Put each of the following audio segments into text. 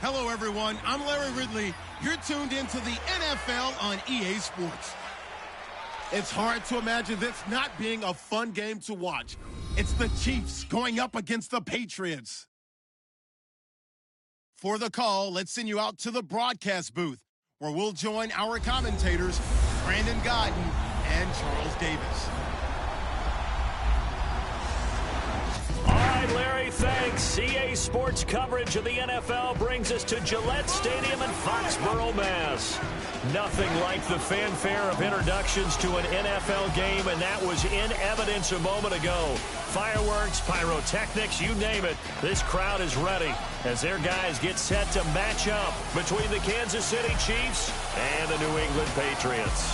Hello, everyone. I'm Larry Ridley. You're tuned into the NFL on EA Sports. It's hard to imagine this not being a fun game to watch. It's the Chiefs going up against the Patriots. For the call, let's send you out to the broadcast booth, where we'll join our commentators, Brandon Godden and Charles Davis. All right, Larry, thanks. EA Sports coverage of the NFL brings us to Gillette Stadium in Foxborough, Mass. Nothing like the fanfare of introductions to an NFL game, and that was in evidence a moment ago. Fireworks, pyrotechnics, you name it. This crowd is ready as their guys get set to match up between the Kansas City Chiefs and the New England Patriots.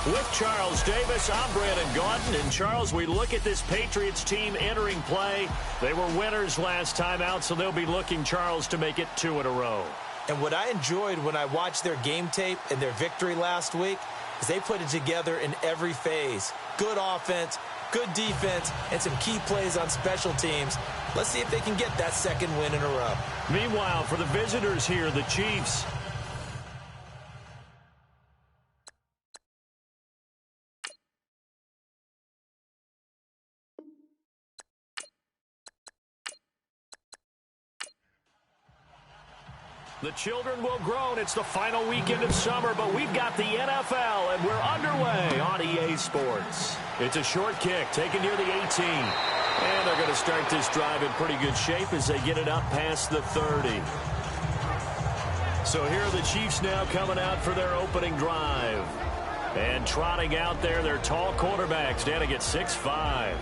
With Charles Davis, I'm Brandon Gaudin. And Charles, we look at this Patriots team entering play. They were winners last time out, so they'll be looking, Charles, to make it 2 in a row. And what I enjoyed when I watched their game tape and their victory last week is they put it together in every phase. Good offense, good defense, and some key plays on special teams. Let's see if they can get that second win in a row. Meanwhile, for the visitors here, the Chiefs. The children will groan. It's the final weekend of summer, but we've got the NFL, and we're underway on EA Sports. It's a short kick taken near the 18. And they're going to start this drive in pretty good shape as they get it up past the 30. So here are the Chiefs now coming out for their opening drive. And trotting out there, their tall quarterback standing at 6'5".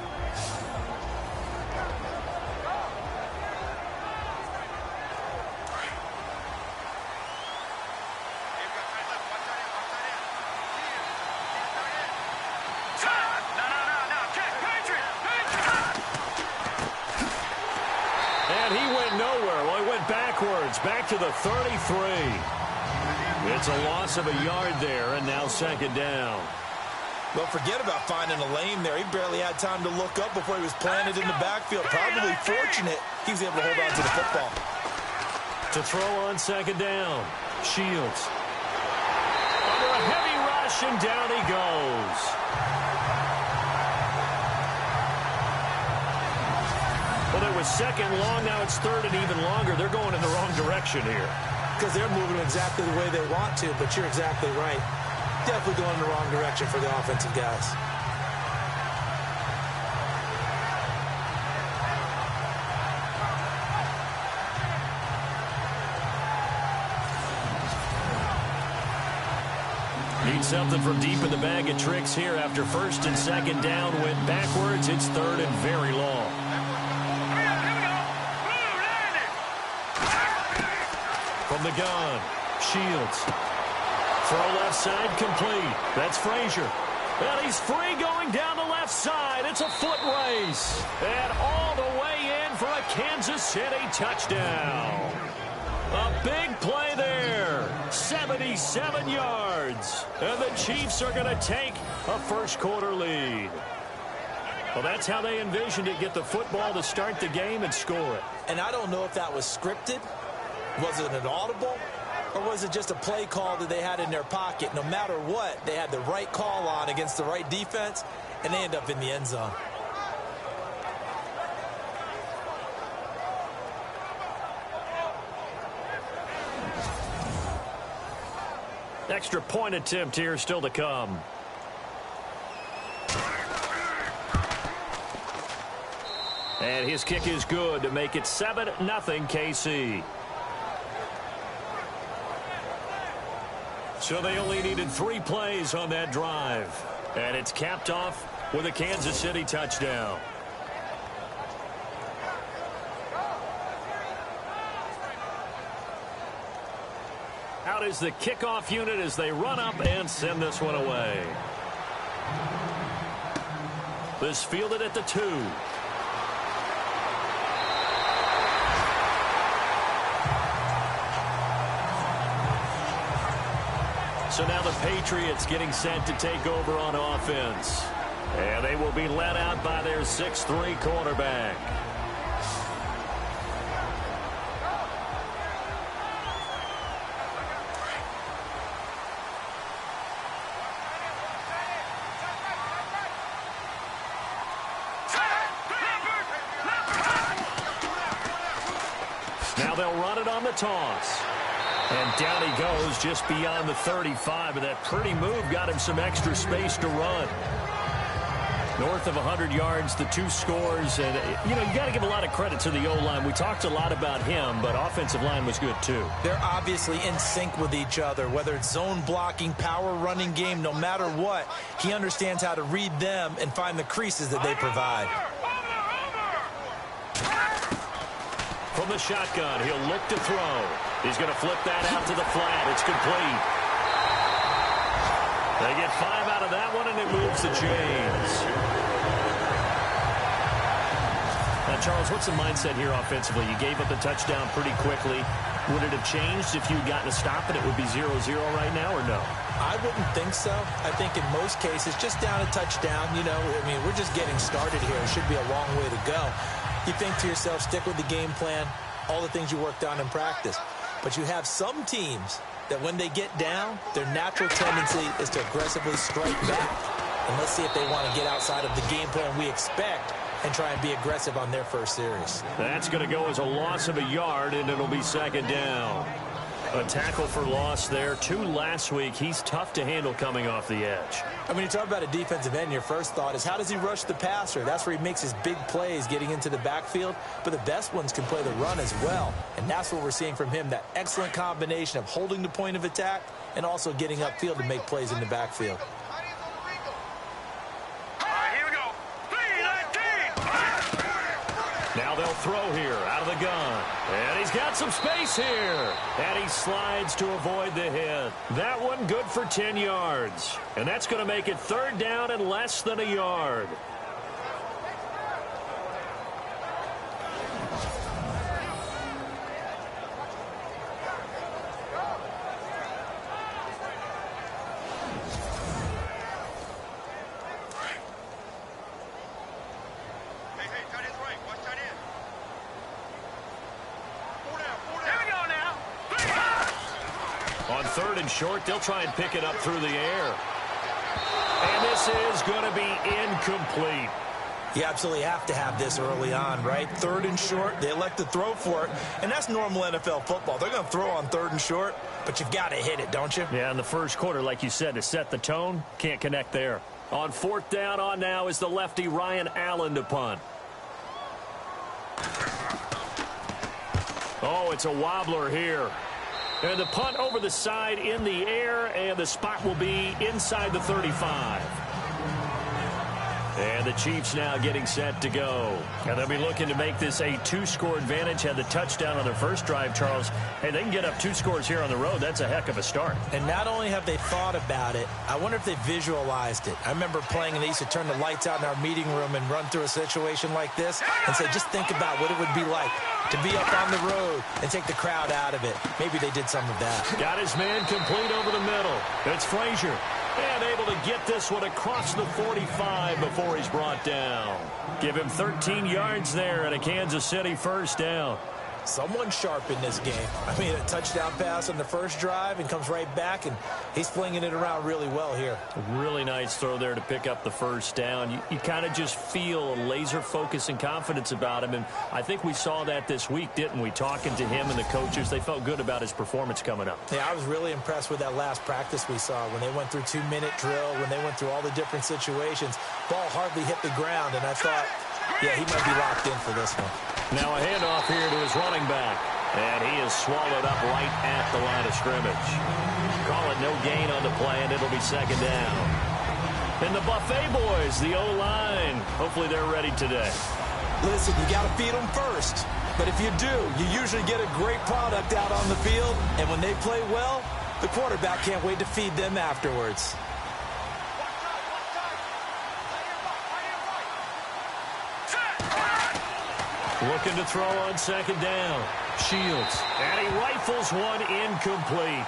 Back to the 33. It's a loss of a yard there, and now second down. Well, forget about finding a lane there. He barely had time to look up before he was planted in the backfield. Probably fortunate he was able to hold on to the football. To throw on second down, Shields. Under a heavy rush, and down he goes. Well, it was second long. Now it's third and even longer. They're going in the wrong direction here. Because they're moving exactly the way they want to, but you're exactly right. Definitely going in the wrong direction for the offensive guys. Need something from deep in the bag of tricks here after first and second down went backwards. It's third and very long. From the gun, Shields. Throw left side complete. That's Frazier. And he's free going down the left side. It's a foot race. And all the way in for a Kansas City touchdown. A big play there. 77 yards. And the Chiefs are going to take a first quarter lead. Well, that's how they envisioned it. Get the football to start the game and score it. And I don't know if that was scripted. Was it an audible, or was it just a play call that they had in their pocket? No matter what, they had the right call on against the right defense, and they end up in the end zone. Extra point attempt here still to come. And his kick is good to make it 7-0 KC. So they only needed 3 plays on that drive. And it's capped off with a Kansas City touchdown. Out is the kickoff unit as they run up and send this one away. This fielded at the 2. So now the Patriots getting set to take over on offense. And they will be led out by their 6'3" quarterback. they'll run it on the toss. And down he goes just beyond the 35. And that pretty move got him some extra space to run. North of 100 yards, the 2 scores. And, you know, you got to give a lot of credit to the O-line. We talked a lot about him, but offensive line was good too. They're obviously in sync with each other, whether it's zone blocking, power running game, no matter what. He understands how to read them and find the creases that they provide. From the shotgun, he'll look to throw. He's going to flip that out to the flat. It's complete. They get 5 out of that one, and it moves the chains. Now, Charles, what's the mindset here offensively? You gave up a touchdown pretty quickly. Would it have changed if you'd gotten a stop and it would be 0-0 right now, or no? I wouldn't think so. I think in most cases, just down a touchdown, you know, I mean, we're just getting started here. It should be a long way to go. You think to yourself, stick with the game plan, all the things you worked on in practice. But you have some teams that when they get down, their natural tendency is to aggressively strike back. And let's see if they want to get outside of the game plan we expect and try and be aggressive on their first series. That's going to go as a loss of a yard, and it'll be 2nd down. A tackle for loss there. 2 last week. He's tough to handle coming off the edge. I mean, you talk about a defensive end, your first thought is, how does he rush the passer? That's where he makes his big plays getting into the backfield. But the best ones can play the run as well. And that's what we're seeing from him, that excellent combination of holding the point of attack and also getting upfield to make plays in the backfield. Now they'll throw here out of the gun. And he's got some space here. And he slides to avoid the hit. That one good for 10 yards. And that's going to make it 3rd down and less than a yard. On 3rd and short, they'll try and pick it up through the air. And this is going to be incomplete. You absolutely have to have this early on, right? 3rd and short, they elect to throw for it. And that's normal NFL football. They're going to throw on 3rd and short, but you've got to hit it, don't you? Yeah, in the first quarter, like you said, to set the tone, can't connect there. On 4th down, on now is the lefty Ryan Allen to punt. Oh, it's a wobbler here. And the punt over the side in the air, and the spot will be inside the 35. And the Chiefs now getting set to go. And they'll be looking to make this a 2-score advantage. Had the touchdown on their first drive, Charles. Hey, they can get up 2 scores here on the road. That's a heck of a start. And not only have they thought about it, I wonder if they visualized it. I remember playing, and they used to turn the lights out in our meeting room and run through a situation like this and say, just think about what it would be like to be up on the road and take the crowd out of it. Maybe they did some of that. Got his man complete over the middle. It's Frazier. And able to get this one across the 45 before he's brought down. Give him 13 yards there and a Kansas City 1st down. Someone sharp in this game. I mean, a touchdown pass on the first drive and comes right back, and he's flinging it around really well here. A really nice throw there to pick up the 1st down. You kind of just feel a laser focus and confidence about him, and I think we saw that this week, didn't we? Talking to him and the coaches, they felt good about his performance coming up. Yeah, I was really impressed with that last practice we saw when they went through 2-minute drill, when they went through all the different situations. Ball hardly hit the ground, and I thought, yeah, he might be locked in for this one. Now a handoff here to his running back. And he is swallowed up right at the line of scrimmage. Call it no gain on the play, and it'll be 2nd down. And the Buffet boys, the O-line, hopefully they're ready today. Listen, you got to feed them first. But if you do, you usually get a great product out on the field. And when they play well, the quarterback can't wait to feed them afterwards. Looking to throw on 2nd down. Shields. And he rifles one incomplete.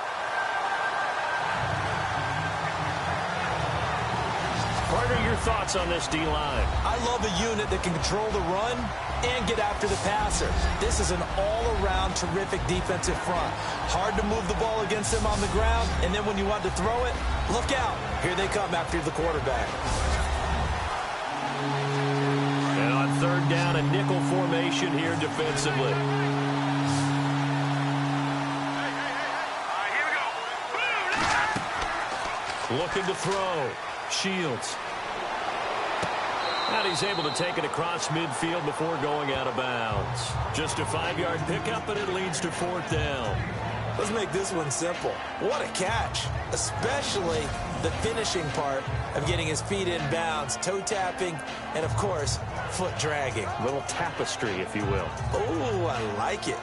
Carter, your thoughts on this D-line? I love a unit that can control the run and get after the passer. This is an all-around terrific defensive front. Hard to move the ball against them on the ground, and then when you want to throw it, look out. Here they come after the quarterback. And on 3rd down, a nickel formation here defensively. Looking to throw. Shields. And he's able to take it across midfield before going out of bounds. Just a 5-yard pickup, and it leads to 4th down. Let's make this one simple. What a catch, especially the finishing part of getting his feet in bounds, toe tapping, and, of course, foot dragging. A little tapestry, if you will. Oh, I like it.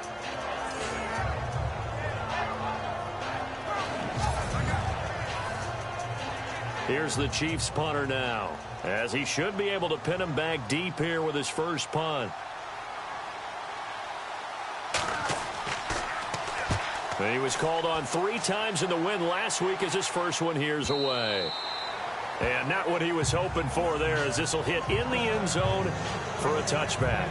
Here's the Chiefs punter now, as he should be able to pin him back deep here with his first punt. He was called on 3 times in the win last week as his first one here's away. And not what he was hoping for there, as this will hit in the end zone for a touchback.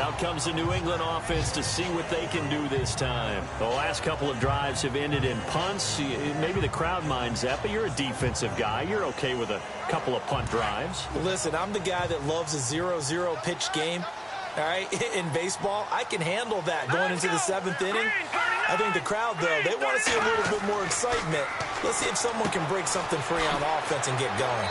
Out comes the New England offense to see what they can do this time. The last couple of drives have ended in punts. Maybe the crowd minds that, but you're a defensive guy. You're okay with a couple of punt drives. Listen, I'm the guy that loves a 0-0 pitch game. All right, in baseball, I can handle that going into the 7th inning. I think the crowd, though, they want to see a little bit more excitement. Let's see if someone can break something free on offense and get going.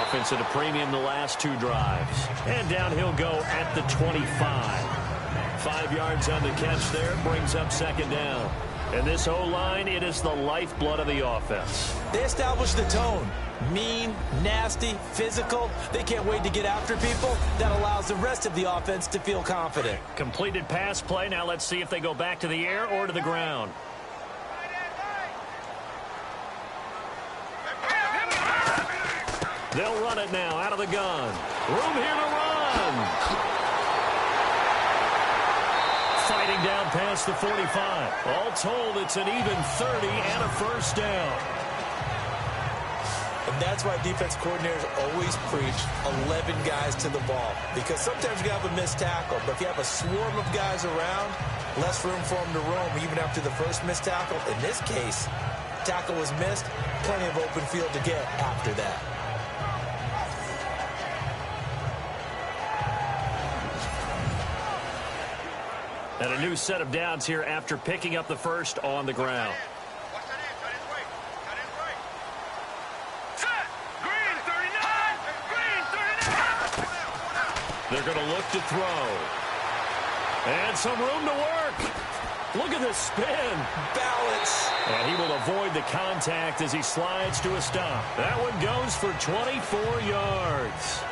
Offense at a premium the last 2 drives. And down he'll go at the 25. 5 yards on the catch there, brings up 2nd down. And this O-line, it is the lifeblood of the offense. They establish the tone. Mean, nasty, physical. They can't wait to get after people. That allows the rest of the offense to feel confident. Completed pass play. Now let's see if they go back to the air or to the ground. They'll run it now out of the gun. Room here to run. Fighting down past the 45. All told, it's an even 30 and a first down. And that's why defense coordinators always preach 11 guys to the ball. Because sometimes you have a missed tackle, but if you have a swarm of guys around, less room for them to roam even after the first missed tackle. In this case, tackle was missed, plenty of open field to get after that. And a new set of downs here after picking up the first on the ground. They're going to look to throw. And some room to work. Look at this spin. Balance. And he will avoid the contact as he slides to a stop. That one goes for 24 yards.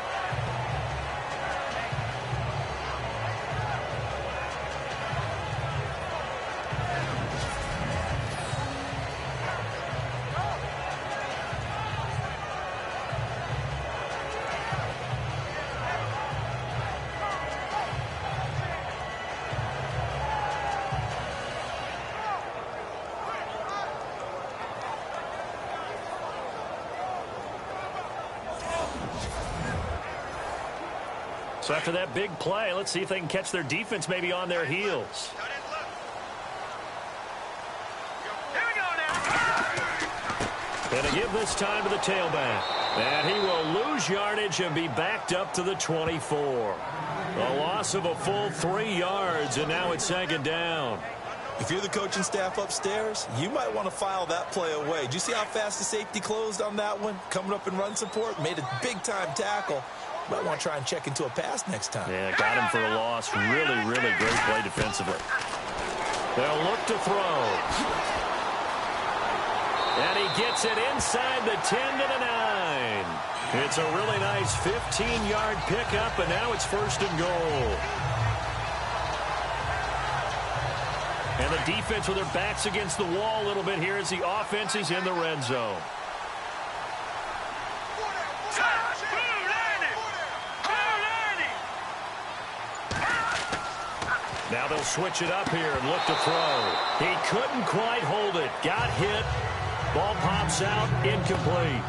So after that big play, let's see if they can catch their defense maybe on their heels. And to give this time to the tailback. And he will lose yardage and be backed up to the 24. A loss of a full 3 yards, and now it's 2nd down. If you're the coaching staff upstairs, you might want to file that play away. Did you see how fast the safety closed on that one? Coming up in run support, made a big-time tackle. Might want to try and check into a pass next time. Yeah, got him for a loss. Really, really great play defensively. They'll look to throw. And he gets it inside the 10 to the 9. It's a really nice 15-yard pickup, and now it's 1st and goal. And the defense with their backs against the wall a little bit here as the offense is in the red zone. Now they'll switch it up here and look to throw. He couldn't quite hold it. Got hit. Ball pops out. Incomplete.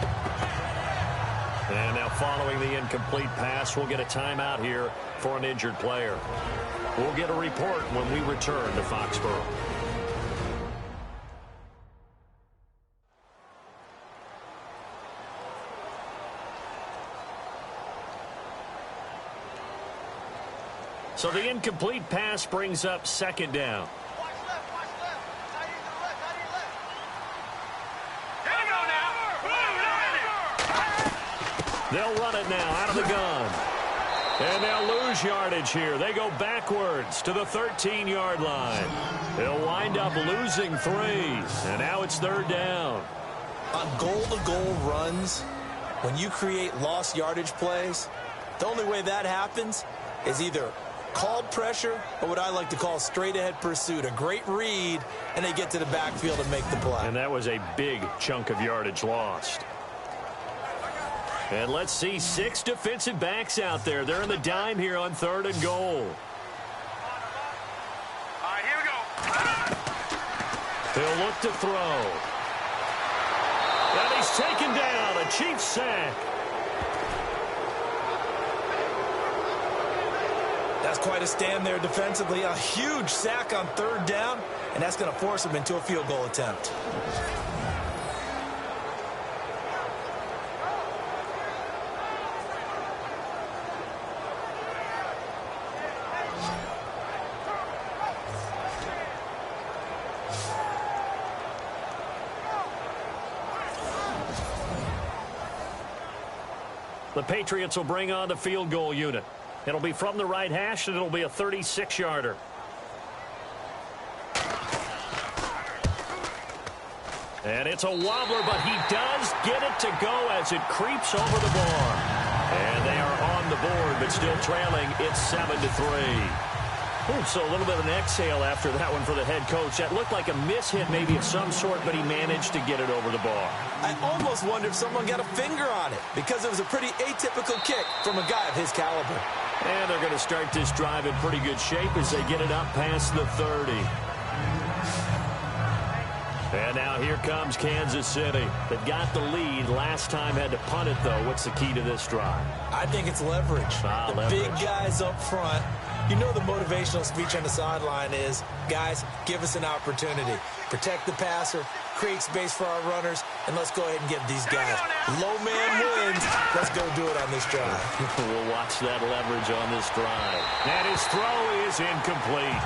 And now following the incomplete pass, we'll get a timeout here for an injured player. We'll get a report when we return to Foxborough. So the incomplete pass brings up 2nd down. Watch left, watch left. Side to the left, side to the left. They'll run it now out of the gun. And they'll lose yardage here. They go backwards to the 13-yard line. They'll wind up losing 3. And now it's 3rd down. On goal-to-goal runs, when you create lost yardage plays, the only way that happens is either called pressure or what I like to call straight-ahead pursuit. A great read, and they get to the backfield and make the play. And that was a big chunk of yardage lost. And let's see 6 defensive backs out there. They're in the dime here on 3rd and goal. All right, here we go. He'll look to throw. And he's taken down. A Chiefs sack. That's quite a stand there defensively. A huge sack on 3rd down, and that's going to force them into a field goal attempt. The Patriots will bring on the field goal unit. It'll be from the right hash, and it'll be a 36-yarder. And it's a wobbler, but he does get it to go as it creeps over the bar. And they are on the board, but still trailing. It's 7-3. So a little bit of an exhale after that one for the head coach. That looked like a miss-hit maybe of some sort, but he managed to get it over the bar. I almost wonder if someone got a finger on it because it was a pretty atypical kick from a guy of his caliber. And they're going to start this drive in pretty good shape as they get it up past the 30. And now here comes Kansas City. They got the lead. Last time had to punt it, though. What's the key to this drive? I think it's leverage. The big guys up front. You know the motivational speech on the sideline is, guys, give us an opportunity. Protect the passer, create space for our runners, and let's go ahead and get these guys. Low man wins. Let's go do it on this drive. We'll watch that leverage on this drive. And his throw is incomplete.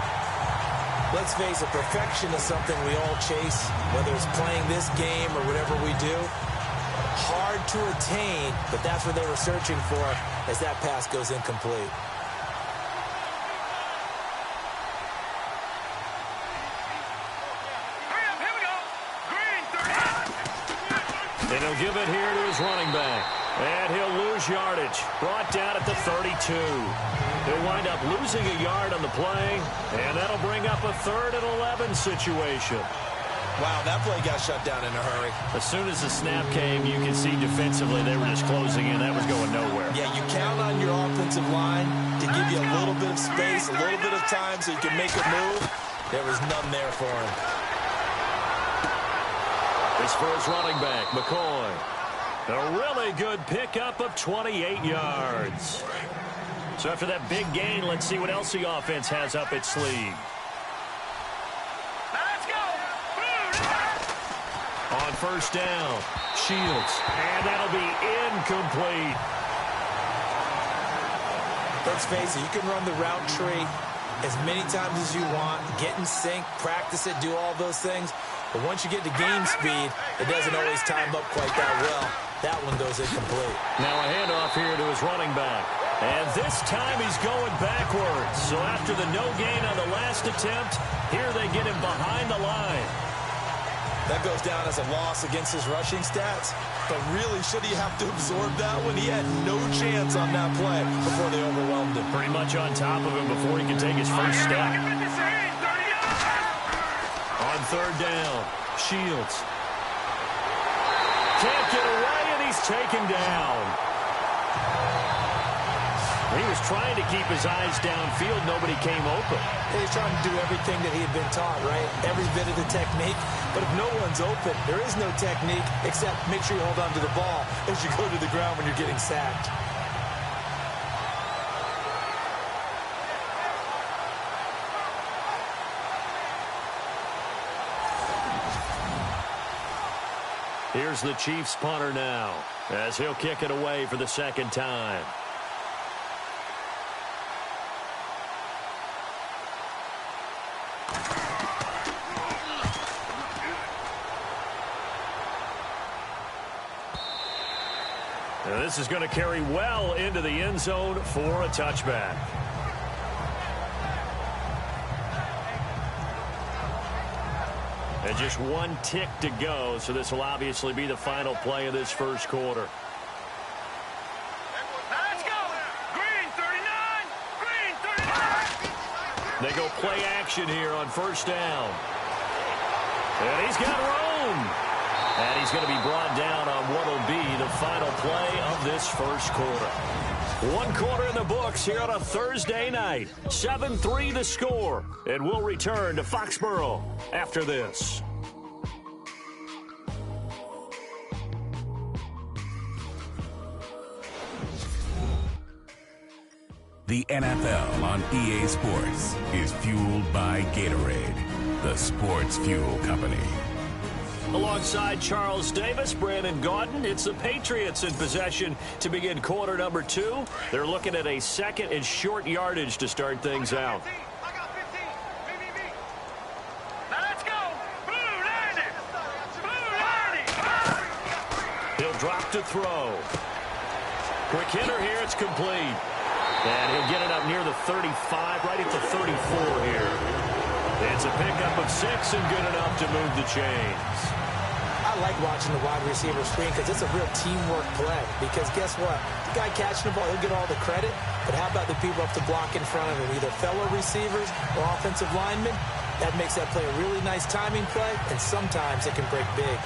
Let's face it, perfection is something we all chase, whether it's playing this game or whatever we do. Hard to attain, but that's what they were searching for as that pass goes incomplete. And he'll give it here to his running back. And he'll lose yardage. Brought down at the 32. He'll wind up losing a yard on the play. And that'll bring up a 3rd and 11 situation. Wow, that play got shut down in a hurry. As soon as the snap came, you can see defensively they were just closing in. That was going nowhere. Yeah, you count on your offensive line to give you a little bit of space, a little bit of time so you can make a move. There was none there for him. This for his running back, McCoy. A really good pickup of 28 yards. So after that big gain, let's see what else the offense has up its sleeve. Let's go. On 1st down, Shields. And that'll be incomplete. Let's face it, you can run the route tree as many times as you want, get in sync, practice it, do all those things. But once you get to game speed, it doesn't always time up quite that well. That one goes incomplete. Now a handoff here to his running back. And this time he's going backwards. So after the no gain on the last attempt, here they get him behind the line. That goes down as a loss against his rushing stats. But really, should he have to absorb that one? He had no chance on that play before they overwhelmed him. Pretty much on top of him before he could take his first step. On 3rd down, Shields. Can't get away, and he's taken down. He was trying to keep his eyes downfield. Nobody came open. He was trying to do everything that he had been taught, right? Every bit of the technique. But if no one's open, there is no technique except make sure you hold on to the ball as you go to the ground when you're getting sacked. Here's the Chiefs punter now as he'll kick it away for the 2nd time. And this is going to carry well into the end zone for a touchback. And just one tick to go, so this will obviously be the final play of this first quarter. Let's go! Green 39! Green 39! They go play action here on first down. And he's got room. And he's going to be brought down on what will be the final play of this first quarter. One quarter in the books here on a Thursday night. 7-3 the score. And we'll return to Foxborough after this. The NFL on EA Sports is fueled by Gatorade, the sports fuel company. Alongside Charles Davis, Brandon Gaudin, it's the Patriots in possession to begin quarter number 2. They're looking at a second and short yardage to start things out. I got 15. Me. Now let's go. Blue 90. He'll drop to throw. Quick hitter here, it's complete. And he'll get it up near the 35, right at the 34 here. It's a pickup of 6 and good enough to move the chains. I like watching the wide receiver screen because it's a real teamwork play. Because guess what? The guy catching the ball, he'll get all the credit. But how about the people up to block in front of him, either fellow receivers or offensive linemen? That makes that play a really nice timing play, and sometimes it can break big.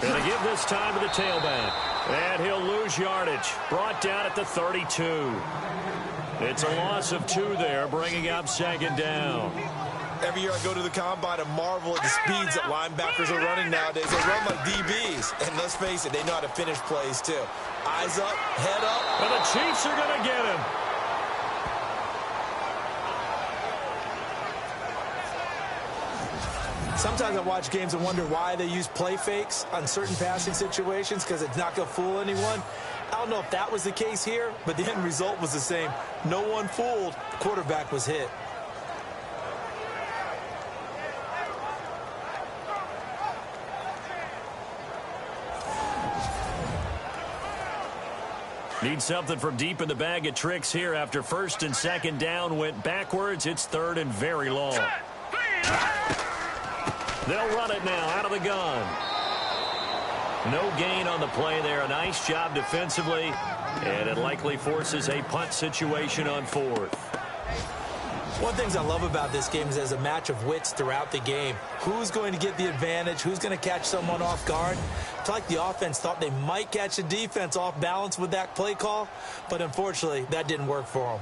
Going to give this time to the tailback. And he'll lose yardage. Brought down at the 32. It's a loss of 2 there, bringing up second down. Every year I go to the combine and marvel at the speeds that linebackers are running nowadays. They run like DBs. And let's face it, they know how to finish plays too. Eyes up, head up. And the Chiefs are going to get him. Sometimes I watch games and wonder why they use play fakes on certain passing situations because it's not going to fool anyone. I don't know if that was the case here, but the end result was the same. No one fooled. The quarterback was hit. Need something from deep in the bag of tricks here after first and second down went backwards. It's third and very long. They'll run it now out of the gun. No gain on the play there. A nice job defensively, and it likely forces a punt situation on fourth. One of the things I love about this game is there's a match of wits throughout the game. Who's going to get the advantage? Who's going to catch someone off guard? It's like the offense thought they might catch the defense off balance with that play call, but unfortunately, that didn't work for them.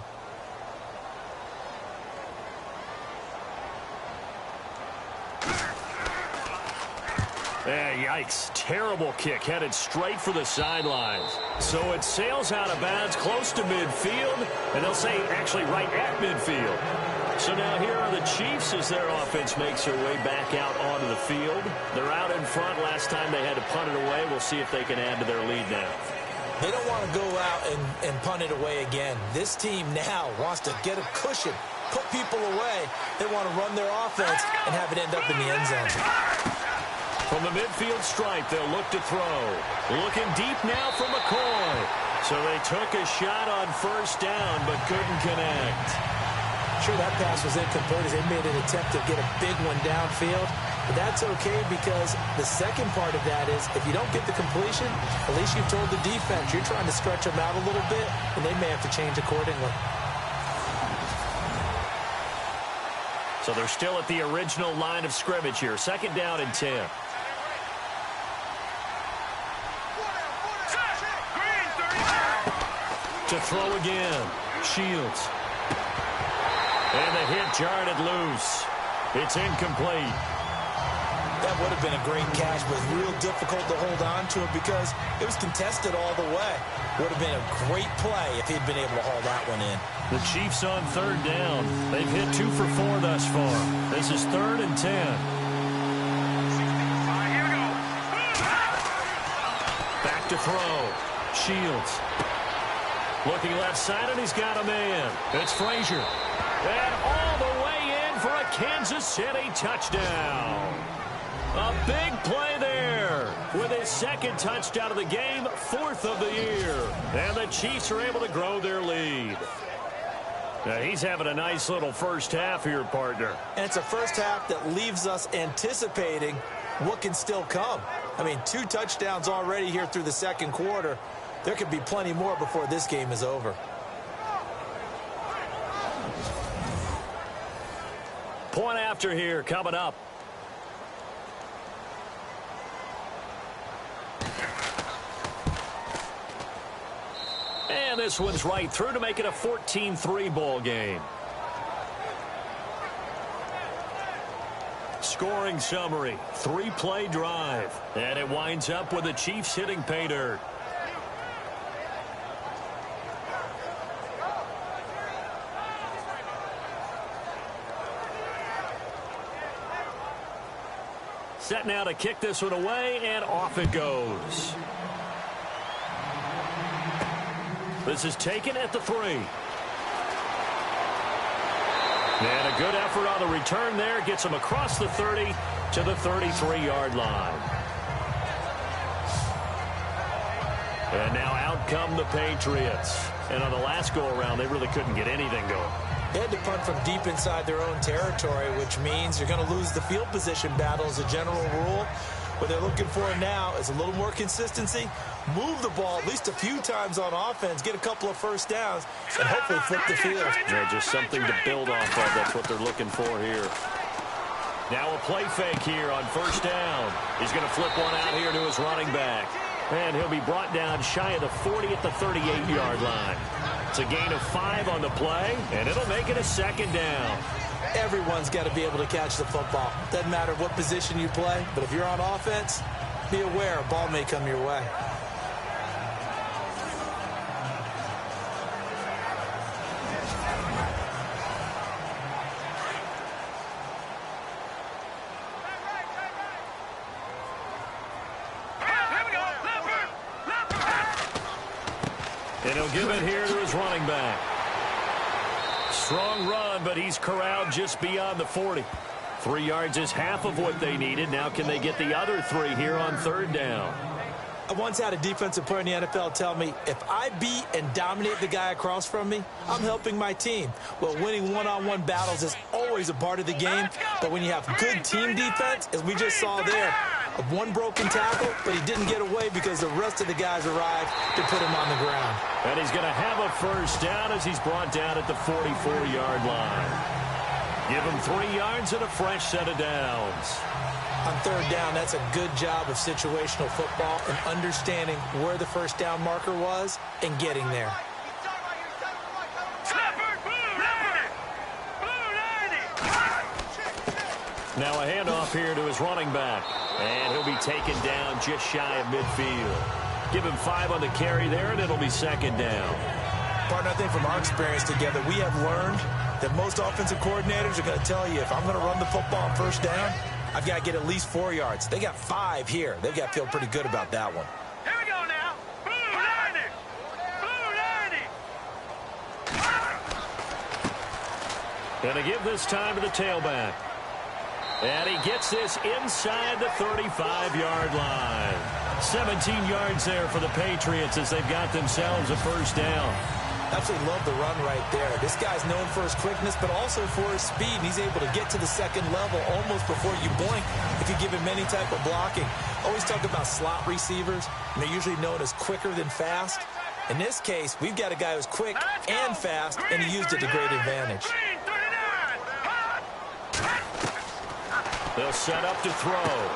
Yikes. Terrible kick headed straight for the sidelines. So it sails out of bounds close to midfield, and they'll say actually right at midfield. So now here are the Chiefs as their offense makes their way back out onto the field. They're out in front. Last time they had to punt it away. We'll see if they can add to their lead now. They don't want to go out and punt it away again. This team now wants to get a cushion, put people away. They want to run their offense and have it end up in the end zone. From the midfield stripe, they'll look to throw. Looking deep now for McCoy. So they took a shot on first down, but couldn't connect. Sure, that pass was incomplete as they made an attempt to get a big one downfield. But that's okay because the second part of that is if you don't get the completion, at least you've told the defense you're trying to stretch them out a little bit, and they may have to change accordingly. So they're still at the original line of scrimmage here. Second down and 10. To throw again. Shields. And the hit jarred it loose. It's incomplete. That would have been a great catch, but real difficult to hold on to him because it was contested all the way. Would have been a great play if he'd been able to haul that one in. The Chiefs on third down. They've hit 2 for 4 thus far. This is 3rd and 10. Here we go. Back to throw. Shields. Looking left side, and he's got a man. It's Frazier. And all the way in for a Kansas City touchdown. A big play there with his 2nd touchdown of the game, 4th of the year. And the Chiefs are able to grow their lead. Now, he's having a nice little first half here, partner. And it's a first half that leaves us anticipating what can still come. I mean, 2 touchdowns already here through the 2nd quarter. There could be plenty more before this game is over. Point after here coming up. And this one's right through to make it a 14-3 ball game. Scoring summary, 3-play drive. And it winds up with the Chiefs hitting pay dirt. Set now to kick this one away, and off it goes. This is taken at the 3. And a good effort on the return there. Gets him across the 30 to the 33-yard line. And now out come the Patriots. And on the last go-around, they really couldn't get anything going. They had to punt from deep inside their own territory, which means you're going to lose the field position battle as a general rule. What they're looking for now is a little more consistency, move the ball at least a few times on offense, get a couple of first downs, and hopefully flip the field. Yeah, just something to build off of. That's what they're looking for here. Now a play fake here on first down. He's going to flip one out here to his running back. And he'll be brought down shy of the 40 at the 38-yard line. It's a gain of 5 on the play, and it'll make it a 2nd down. Everyone's got to be able to catch the football. Doesn't matter what position you play, but if you're on offense, be aware a ball may come your way. And he'll give it here to his running back. Strong run, but he's corralled just beyond the 40. 3 yards is half of what they needed. Now can they get the other 3 here on third down? I once had a defensive player in the NFL tell me, if I beat and dominate the guy across from me, I'm helping my team. Well, winning one-on-one battles is always a part of the game, but when you have good team defense, as we just saw there, one broken tackle, but he didn't get away because the rest of the guys arrived to put him on the ground. And he's going to have a first down as he's brought down at the 44-yard line. Give him 3 yards and a fresh set of downs. On third down, that's a good job of situational football and understanding where the first down marker was and getting there. Now a handoff here to his running back. And he'll be taken down just shy of midfield. Give him 5 on the carry there, and it'll be 2nd down. Partner, I think from our experience together, we have learned that most offensive coordinators are going to tell you, if I'm going to run the football on first down, I've got to get at least 4 yards. They got 5 here. They've got to feel pretty good about that one. Here we go now. Blue 90. Going to give this time to the tailback. And he gets this inside the 35-yard line. 17 yards there for the Patriots as they've got themselves a first down. Absolutely love the run right there. This guy's known for his quickness, but also for his speed. And he's able to get to the second level almost before you blink if you give him any type of blocking. Always talk about slot receivers, and they're usually known as quicker than fast. In this case, we've got a guy who's quick and fast, and he used it to great advantage. They'll set up to throw.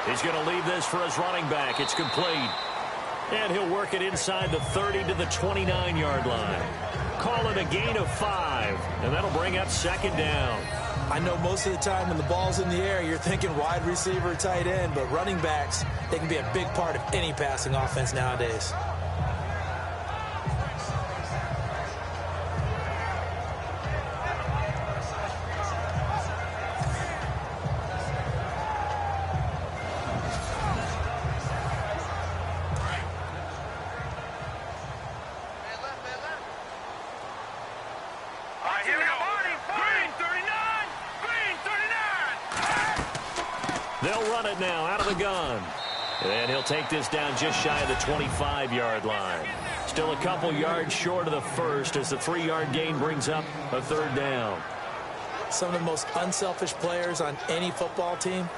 He's going to leave this for his running back. It's complete. And he'll work it inside the 30 to the 29-yard line. call it a gain of 5, and that'll bring up second down. I know most of the time when the ball's in the air, you're thinking wide receiver, tight end, but running backs, they can be a big part of any passing offense nowadays. They'll run it now out of the gun. And he'll take this down just shy of the 25-yard line. Still a couple yards short of the first as the 3-yard gain brings up a third down. Some of the most unselfish players on any football team,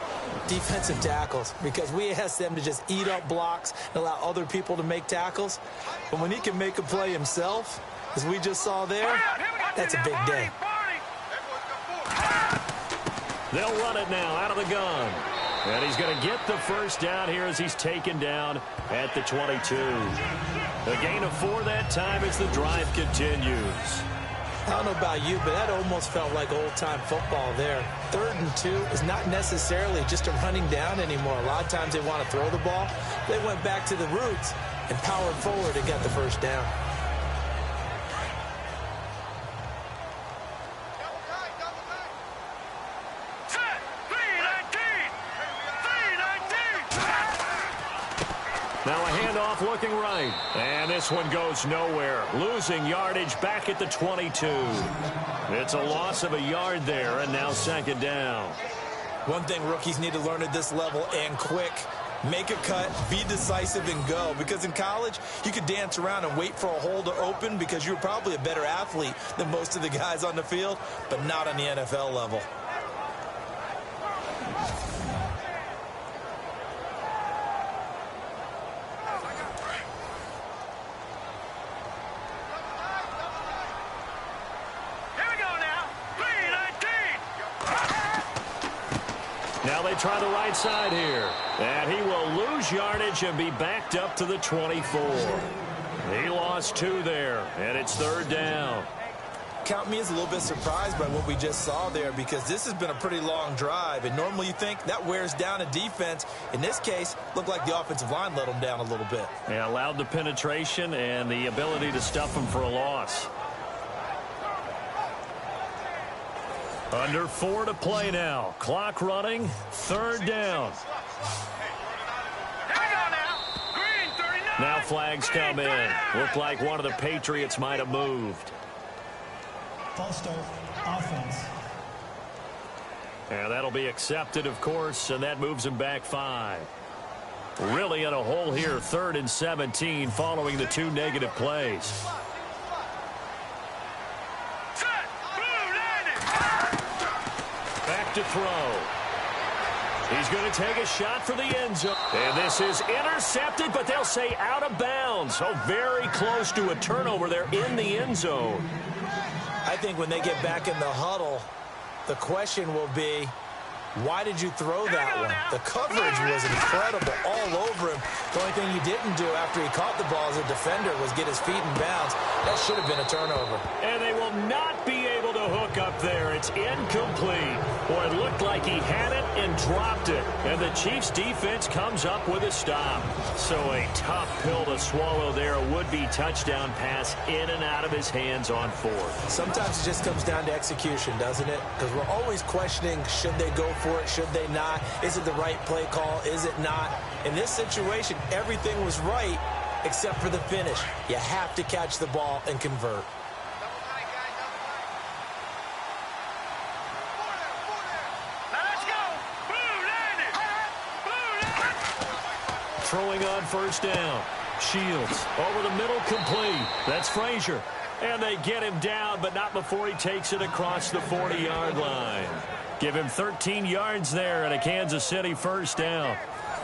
defensive tackles, because we ask them to just eat up blocks and allow other people to make tackles. But when he can make a play himself, as we just saw there, that's a big day. They'll run it now out of the gun. And he's going to get the first down here as he's taken down at the 22. A gain of 4 that time as the drive continues. I don't know about you, but that almost felt like old-time football there. 3rd and 2 is not necessarily just a running down anymore. A lot of times they want to throw the ball. They went back to the roots and powered forward and got the first down. Now a handoff looking right. And this one goes nowhere. Losing yardage back at the 22. It's a loss of a yard there, and now second down. One thing rookies need to learn at this level, and quick, make a cut, be decisive, and go. Because in college, you could dance around and wait for a hole to open because you're probably a better athlete than most of the guys on the field, but not on the NFL level. Now they try the right side here. And he will lose yardage and be backed up to the 24. He lost 2 there, and it's third down. Count me as a little bit surprised by what we just saw there because this has been a pretty long drive, and normally you think that wears down a defense. In this case, looked like the offensive line let them down a little bit. Yeah, allowed the penetration and the ability to stuff them for a loss. Under 4 to play now. Clock running. Third down. Now flags come in. Looked like one of the Patriots might have moved. False start, offense. And that'll be accepted, of course, and that moves him back 5. Really in a hole here, 3rd and 17 following the 2 negative plays. Back to throw. He's going to take a shot for the end zone. And this is intercepted, but they'll say out of bounds. So very close to a turnover there in the end zone. I think when they get back in the huddle, the question will be, why did you throw that one? The coverage was incredible all over him. The only thing you didn't do after he caught the ball as a defender was get his feet in bounds. That should have been a turnover. And they will not be able to hook up there. It's incomplete. Boy, it looked like he had it and dropped it. And the Chiefs defense comes up with a stop. So a tough pill to swallow there. A would-be touchdown pass in and out of his hands on 4th. Sometimes it just comes down to execution, doesn't it? Because we're always questioning, should they go for it? Should they not? Is it the right play call? Is it not? In this situation, everything was right except for the finish. You have to catch the ball and convert. Throwing on first down. Shields over the middle, complete. That's Frazier. And they get him down, but not before he takes it across the 40-yard line. Give him 13 yards there and a Kansas City first down.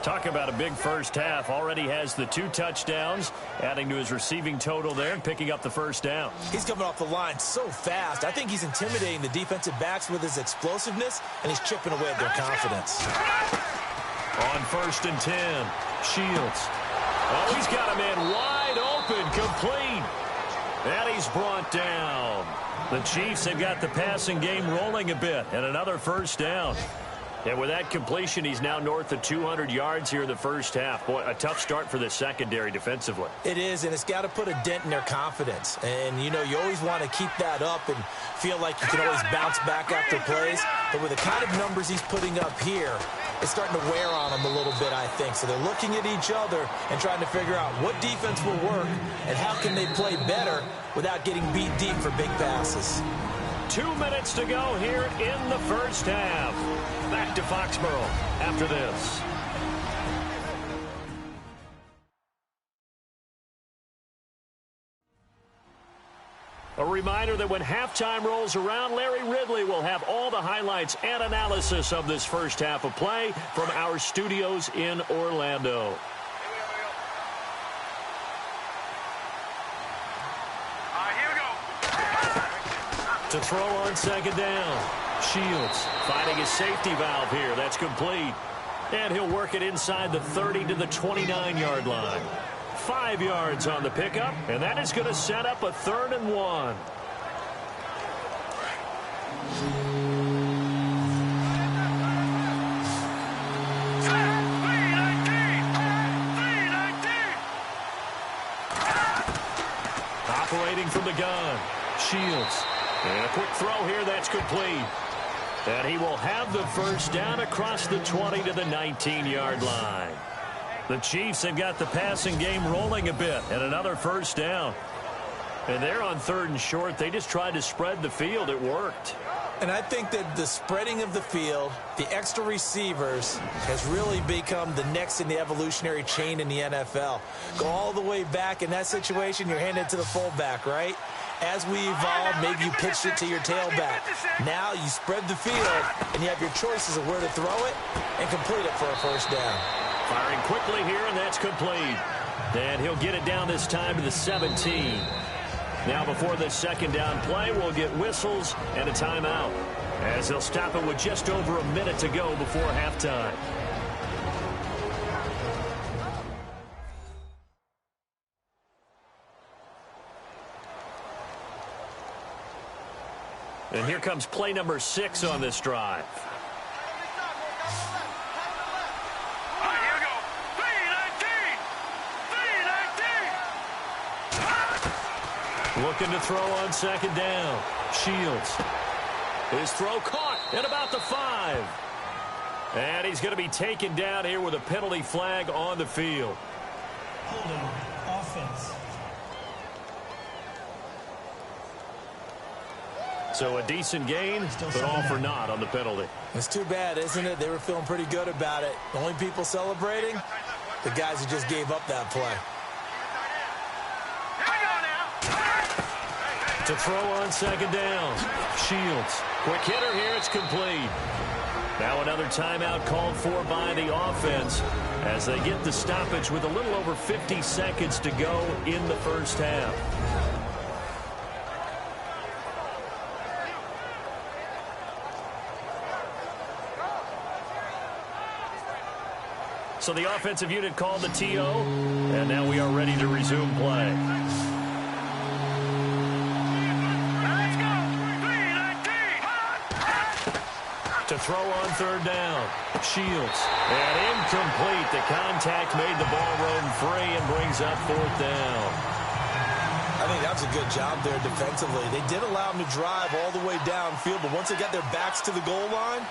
Talk about a big first half. Already has the 2 touchdowns, adding to his receiving total there and picking up the first down. He's coming off the line so fast. I think he's intimidating the defensive backs with his explosiveness, and he's chipping away at their confidence. On 1st and 10, Shields. Oh, he's got a man wide open, complete. And he's brought down. The Chiefs have got the passing game rolling a bit, and another first down. And with that completion, he's now north of 200 yards here in the first half. Boy, a tough start for the secondary defensively. It is, and it's got to put a dent in their confidence. And, you know, you always want to keep that up and feel like you can always bounce back after plays. But with the kind of numbers he's putting up here, it's starting to wear on them a little bit, I think. So they're looking at each other and trying to figure out what defense will work and how can they play better without getting beat deep for big passes. 2 minutes to go here in the first half. Back to Foxborough after this. A reminder that when halftime rolls around, Larry Ridley will have all the highlights and analysis of this first half of play from our studios in Orlando. To throw on second down. Shields finding his safety valve here. That's complete. And he'll work it inside the 30 to the 29-yard line. 5 yards on the pickup, and that is going to set up a 3rd and 1. Operating from the gun. Shields. And a quick throw here, that's complete. And he will have the first down across the 20 to the 19-yard line. The Chiefs have got the passing game rolling a bit, and another first down. And they're on 3rd and short. They just tried to spread the field. It worked. And I think that the spreading of the field, the extra receivers, has really become the next in the evolutionary chain in the NFL. Go all the way back in that situation, you're handed it to the fullback, right? As we evolve, maybe you pitched it to your tailback. Now you spread the field, and you have your choices of where to throw it and complete it for a first down. Firing quickly here, and that's complete. And he'll get it down this time to the 17. Now before this second down play, we'll get whistles and a timeout, as they'll stop it with just over a minute to go before halftime. And here comes play number 6 on this drive. Here we go. 3-19. Looking to throw on second down. Shields. His throw caught at about the 5. And he's going to be taken down here with a penalty flag on the field. Holding offense. So a decent gain, but all for naught on the penalty. It's too bad, isn't it? They were feeling pretty good about it. The only people celebrating, the guys who just gave up that play. To throw on second down. Shields. Quick hitter here. It's complete. Now another timeout called for by the offense as they get the stoppage with a little over 50 seconds to go in the first half. So the offensive unit called the TO, and now we are ready to resume play. Let's go. 3-19. To throw on third down. Shields. And incomplete. The contact made the ball roam free and brings up fourth down. I think that was a good job there defensively. They did allow them to drive all the way downfield, but once they got their backs to the goal line,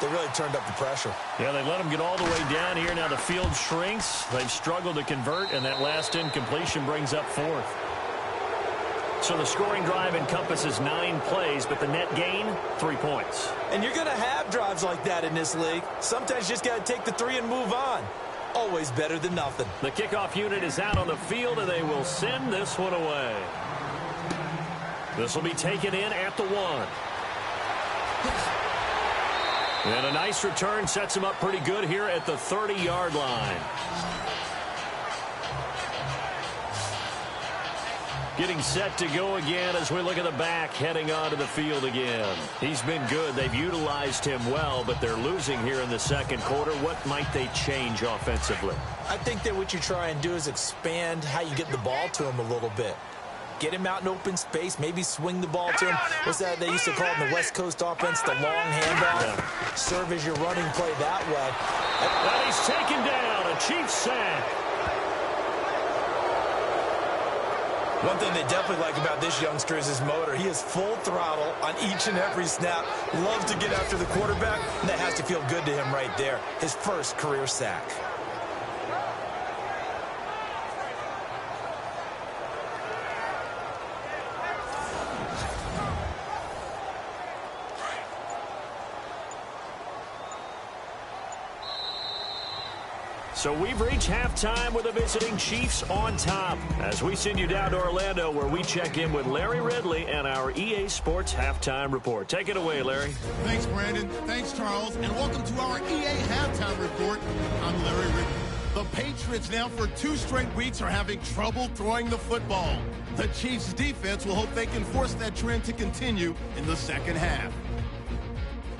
they really turned up the pressure. Yeah, they let them get all the way down here. Now the field shrinks. They've struggled to convert, and that last incompletion brings up fourth. So the scoring drive encompasses 9 plays, but the net gain, 3 points. And you're going to have drives like that in this league. Sometimes you just got to take the 3 and move on. Always better than nothing. The kickoff unit is out on the field, and they will send this one away. This will be taken in at the 1. And a nice return sets him up pretty good here at the 30-yard line. Getting set to go again as we look at the back heading onto the field again. He's been good. They've utilized him well, but they're losing here in the second quarter. What might they change offensively? I think that what you try and do is expand how you get the ball to him a little bit. Get him out in open space, maybe swing the ball to him. What's that they used to call in the West Coast offense, the long handoff? Yeah. Serve as your running play that way. And he's taken down, a Chiefs sack. One thing they definitely like about this youngster is his motor. He is full throttle on each and every snap. Loves to get after the quarterback. And that has to feel good to him right there. His first career sack. So we've reached halftime with the visiting Chiefs on top as we send you down to Orlando where we check in with Larry Ridley and our EA Sports Halftime Report. Take it away, Larry. Thanks, Brandon. Thanks, Charles. And welcome to our EA Halftime Report. I'm Larry Ridley. The Patriots now for 2 straight weeks are having trouble throwing the football. The Chiefs defense will hope they can force that trend to continue in the second half.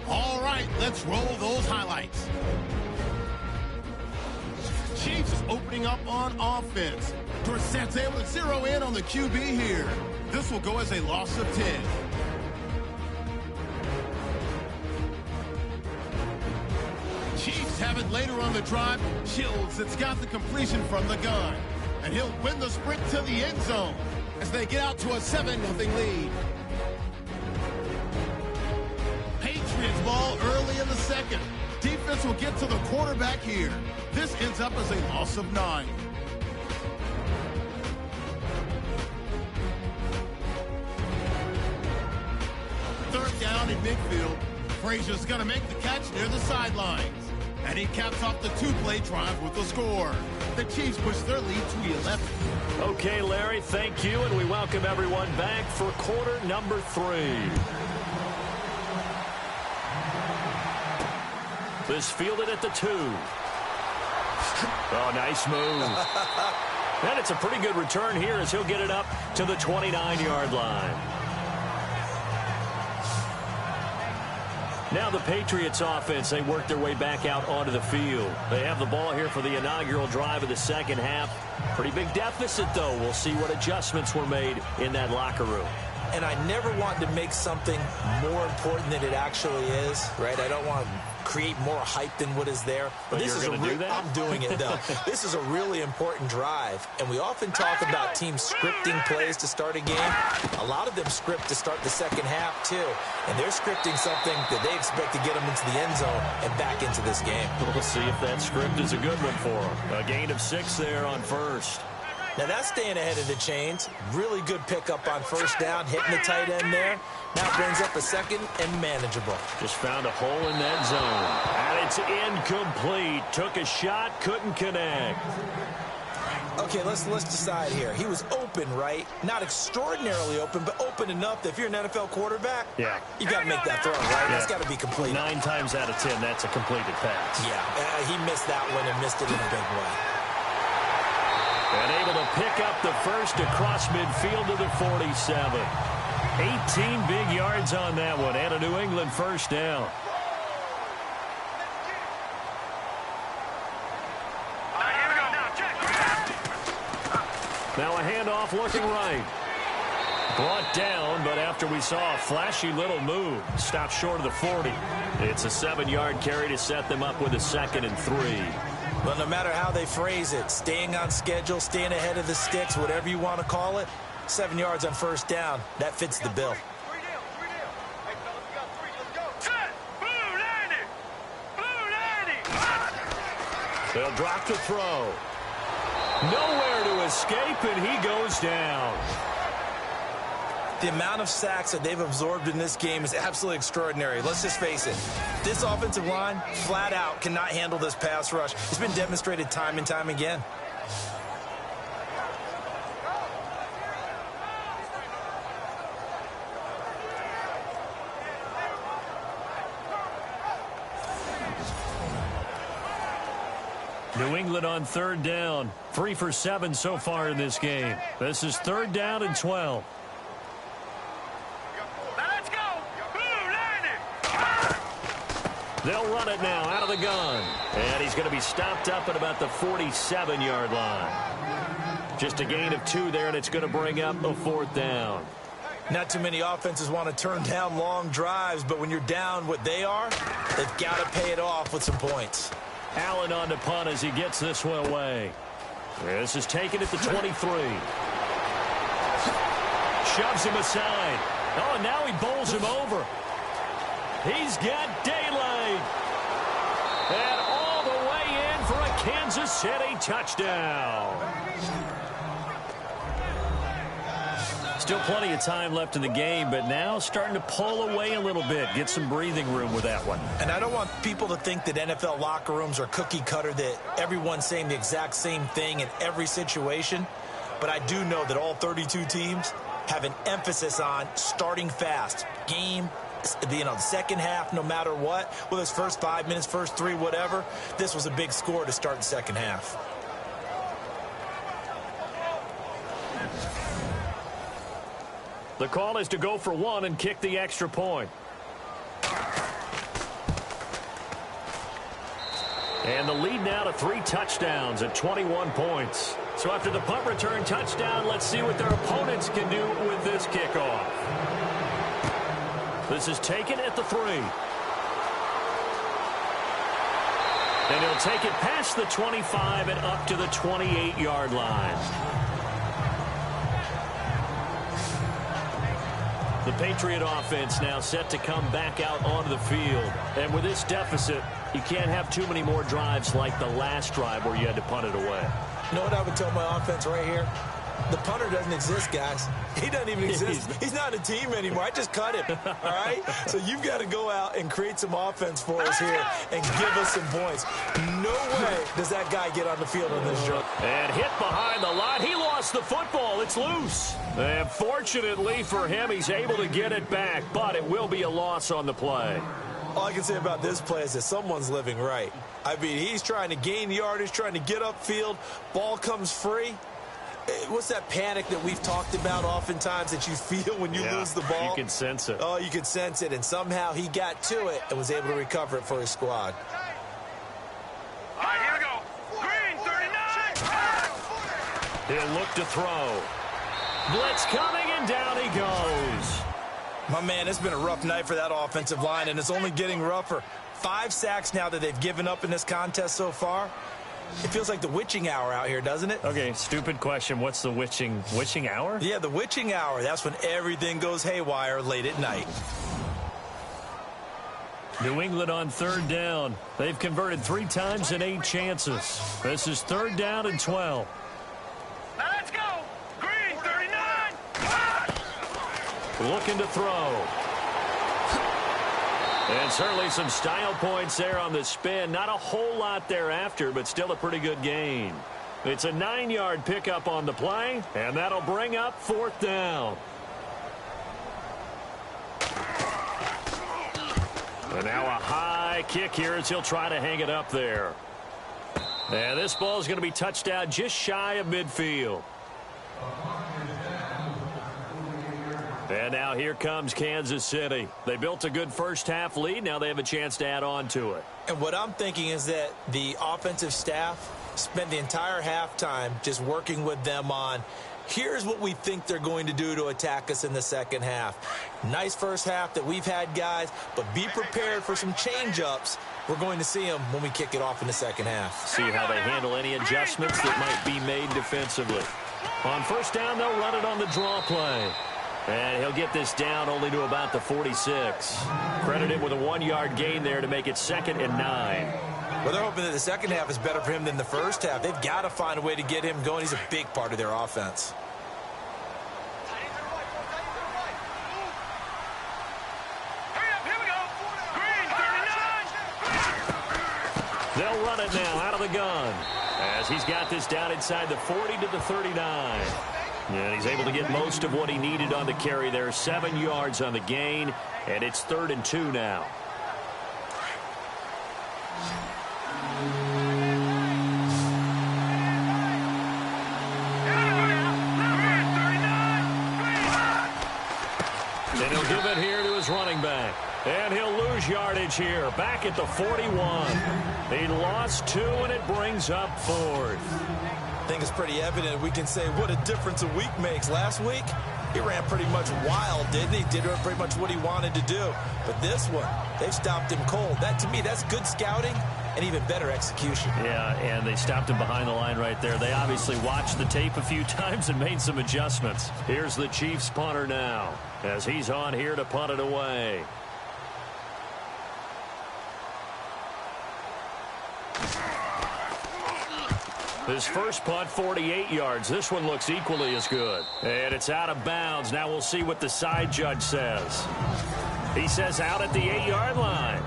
All right, let's roll those highlights. Chiefs opening up on offense. Dorsett's able to zero in on the QB here. This will go as a loss of 10. Chiefs have it later on the drive. Shields that's got the completion from the gun. And he'll win the sprint to the end zone as they get out to a 7-0 lead. Patriots ball early in the second. Defense will get to the quarterback here. This ends up as a loss of 9. Third down in midfield. Frazier's going to make the catch near the sidelines. And he caps off the 2-play drive with a score. The Chiefs push their lead to 11. Okay, Larry, thank you, and we welcome everyone back for quarter number 3. This fielded at the 2. Oh, nice move. And it's a pretty good return here as he'll get it up to the 29-yard line. Now the Patriots offense, they work their way back out onto the field. They have the ball here for the inaugural drive of the second half. Pretty big deficit, though. We'll see what adjustments were made in that locker room. And I never want to make something more important than it actually is, right? I don't want to create more hype than what is there. But this is do that? I'm doing it, though. This is a really important drive, and we often talk about teams scripting plays to start a game. A lot of them script to start the second half, too. And they're scripting something that they expect to get them into the end zone and back into this game. We'll see if that script is a good one for them. A gain of 6 there on first. Now that's staying ahead of the chains. Really good pickup on first down, hitting the tight end there. Now brings up a second and manageable. Just found a hole in that zone. And it's incomplete. Took a shot, couldn't connect. Okay, let's decide here. He was open, right? Not extraordinarily open, but open enough that if you're an NFL quarterback, yeah, you got to make that throw, right? That's got to be complete. 9 times out of 10, that's a completed pass. Yeah, he missed that one and missed it in a big way. And able to pick up the first across midfield to the 47. 18 big yards on that one, and a New England first down. Now a handoff looking right. Brought down, but after we saw a flashy little move, stopped short of the 40. It's a 7-yard carry to set them up with a 2nd and 3. Well, no matter how they phrase it, staying on schedule, staying ahead of the sticks, whatever you want to call it, 7 yards on first down, that fits the bill. They'll drop the throw. Nowhere to escape, and he goes down. The amount of sacks that they've absorbed in this game is absolutely extraordinary. Let's just face it. This offensive line, flat out, cannot handle this pass rush. It's been demonstrated time and time again. New England on 3rd down. 3 for 7 so far in this game. This is 3rd down and 12. They'll run it now out of the gun. And he's going to be stopped up at about the 47-yard line. Just a gain of 2 there, and it's going to bring up a 4th down. Not too many offenses want to turn down long drives, but when you're down what they are, they've got to pay it off with some points. Allen on the punt as he gets this one away. This is taken at the 23. Shoves him aside. Oh, and now he bowls him over. He's got daylight. And all the way in for a Kansas City touchdown. Still plenty of time left in the game, but now starting to pull away a little bit. Get some breathing room with that one. And I don't want people to think that NFL locker rooms are cookie cutter, that everyone's saying the exact same thing in every situation. But I do know that all 32 teams have an emphasis on starting fast. Game, the second half, no matter what, whether it's first 5 minutes, first 3, whatever. This was a big score to start the second half. The call is to go for 1 and kick the extra point. And the lead now to 3 touchdowns at 21 points. So after the punt return touchdown, let's see what their opponents can do with this kickoff. This is taken at the 3. And he'll take it past the 25 and up to the 28-yard line. The Patriot offense now set to come back out onto the field. And with this deficit, you can't have too many more drives like the last drive where you had to punt it away. You know what I would tell my offense right here? The punter doesn't exist, guys. He doesn't even exist. He's not a team anymore. I just cut him, all right? So you've got to go out and create some offense for us here and give us some points. No way does that guy get on the field on this drive. And hit behind the line. He lost the football. It's loose. And fortunately for him, he's able to get it back, but it will be a loss on the play. All I can say about this play is that someone's living right. I mean, he's trying to gain yardage, trying to get upfield. Ball comes free. What's that panic that we've talked about oftentimes that you feel when you lose the ball? You can sense it. Oh, you can sense it. And somehow he got to it and was able to recover it for his squad. All right, here we go. Green, 39. He'll look to throw. Blitz coming, and down he goes. My man, it's been a rough night for that offensive line, and it's only getting rougher. 5 sacks now that they've given up in this contest so far. It feels like the witching hour out here, doesn't it? Okay, stupid question. What's the witching hour? Yeah, the witching hour. That's when everything goes haywire late at night. New England on 3rd down. They've converted 3 times in 8 chances. This is 3rd down and 12. Now let's go. Green, 39. Looking to throw. And certainly some style points there on the spin. Not a whole lot thereafter, but still a pretty good gain. It's a 9-yard pickup on the play, and that'll bring up 4th down. And now a high kick here as he'll try to hang it up there. And this ball is going to be touched down just shy of midfield. And now here comes Kansas City. They built a good first-half lead. Now they have a chance to add on to it. And what I'm thinking is that the offensive staff spent the entire halftime just working with them on, here's what we think they're going to do to attack us in the second half. Nice first half that we've had, guys, but be prepared for some change-ups. We're going to see them when we kick it off in the second half. See how they handle any adjustments that might be made defensively. On 1st down, they'll run it on the draw play. And he'll get this down only to about the 46. Credited with a 1-yard gain there to make it 2nd and 9. Well, they're hoping that the second half is better for him than the first half. They've got to find a way to get him going. He's a big part of their offense. Hurry up, here we go. Green, 39. They'll run it now out of the gun as he's got this down inside the 40 to the 39. And he's able to get most of what he needed on the carry there. 7 yards on the gain, and it's 3rd and 2 now. And he'll give it here to his running back. And he'll lose yardage here, back at the 41. He lost 2, and it brings up 4th. I think it's pretty evident we can say what a difference a week makes. Last week, he ran pretty much wild, didn't he? Did pretty much what he wanted to do. But this one, they've stopped him cold. That, to me, that's good scouting and even better execution. Yeah, and they stopped him behind the line right there. They obviously watched the tape a few times and made some adjustments. Here's the Chiefs punter now as he's on here to punt it away. His first punt, 48 yards. This one looks equally as good. And it's out of bounds. Now we'll see what the side judge says. He says out at the 8-yard line.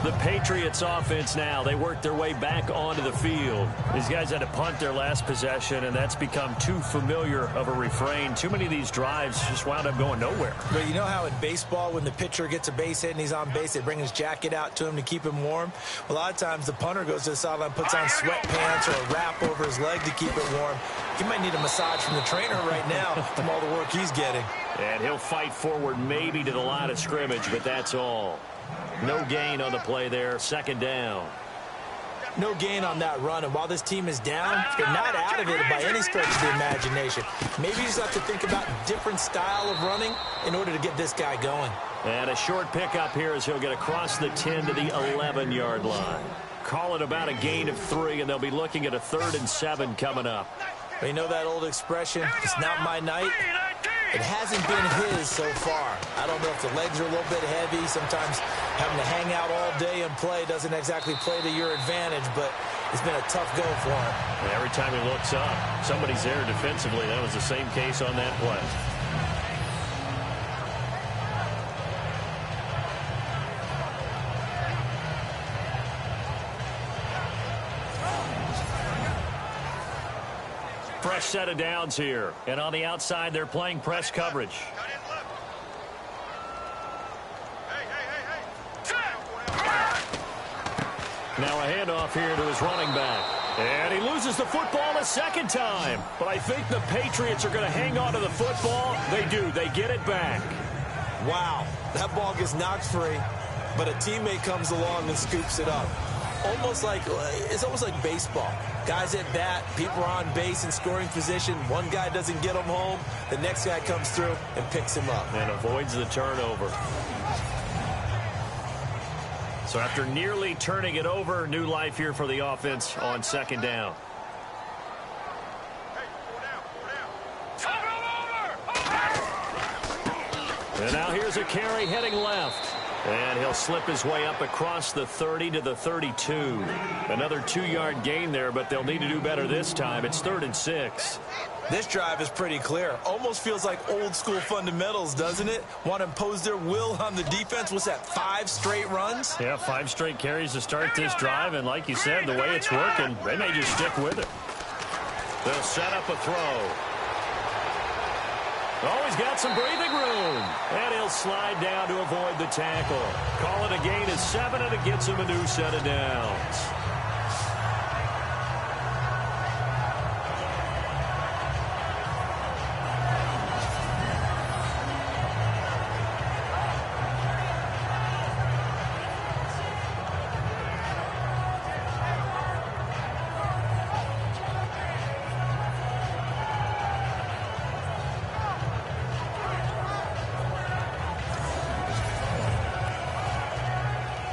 The Patriots offense now. They work their way back onto the field. These guys had to punt their last possession, and that's become too familiar of a refrain. Too many of these drives just wound up going nowhere. But you know how in baseball, when the pitcher gets a base hit and he's on base, they bring his jacket out to him to keep him warm? Well, a lot of times the punter goes to the sideline, puts on sweatpants or a wrap over his leg to keep it warm. He might need a massage from the trainer right now from all the work he's getting. And he'll fight forward maybe to the line of scrimmage, but that's all. No gain on the play there. Second down. No gain on that run, and while this team is down, they're not out of it by any stretch of the imagination. Maybe you just have to think about different style of running in order to get this guy going. And a short pickup here as he'll get across the 10 to the 11-yard line. Call it about a gain of 3, and they'll be looking at a 3rd and 7 coming up. You know that old expression, it's not my night? It hasn't been his so far. I don't know if the legs are a little bit heavy. Sometimes having to hang out all day and play doesn't exactly play to your advantage, but it's been a tough go for him. And every time he looks up, somebody's there defensively. That was the same case on that play. Fresh set of downs here. And on the outside, they're playing press coverage. Now a handoff here to his running back. And he loses the football a second time. But I think the Patriots are going to hang on to the football. They do. They get it back. Wow. That ball gets knocked free, but a teammate comes along and scoops it up. It's almost like baseball. Guys at bat, people are on base in scoring position. One guy doesn't get him home. The next guy comes through and picks him up. And avoids the turnover. So after nearly turning it over, new life here for the offense on second down. And now here's a carry heading left. And he'll slip his way up across the 30 to the 32. Another 2-yard gain there, but they'll need to do better this time. It's 3rd and 6. This drive is pretty clear. Almost feels like old school fundamentals, doesn't it? Want to impose their will on the defense. What's that, 5 straight runs? Yeah, 5 straight carries to start this drive. And like you said, the way it's working, they may just stick with it. They'll set up a throw. Oh, he's got some breathing room. And he'll slide down to avoid the tackle. Call it a gain of 7, and it gets him a new set of downs.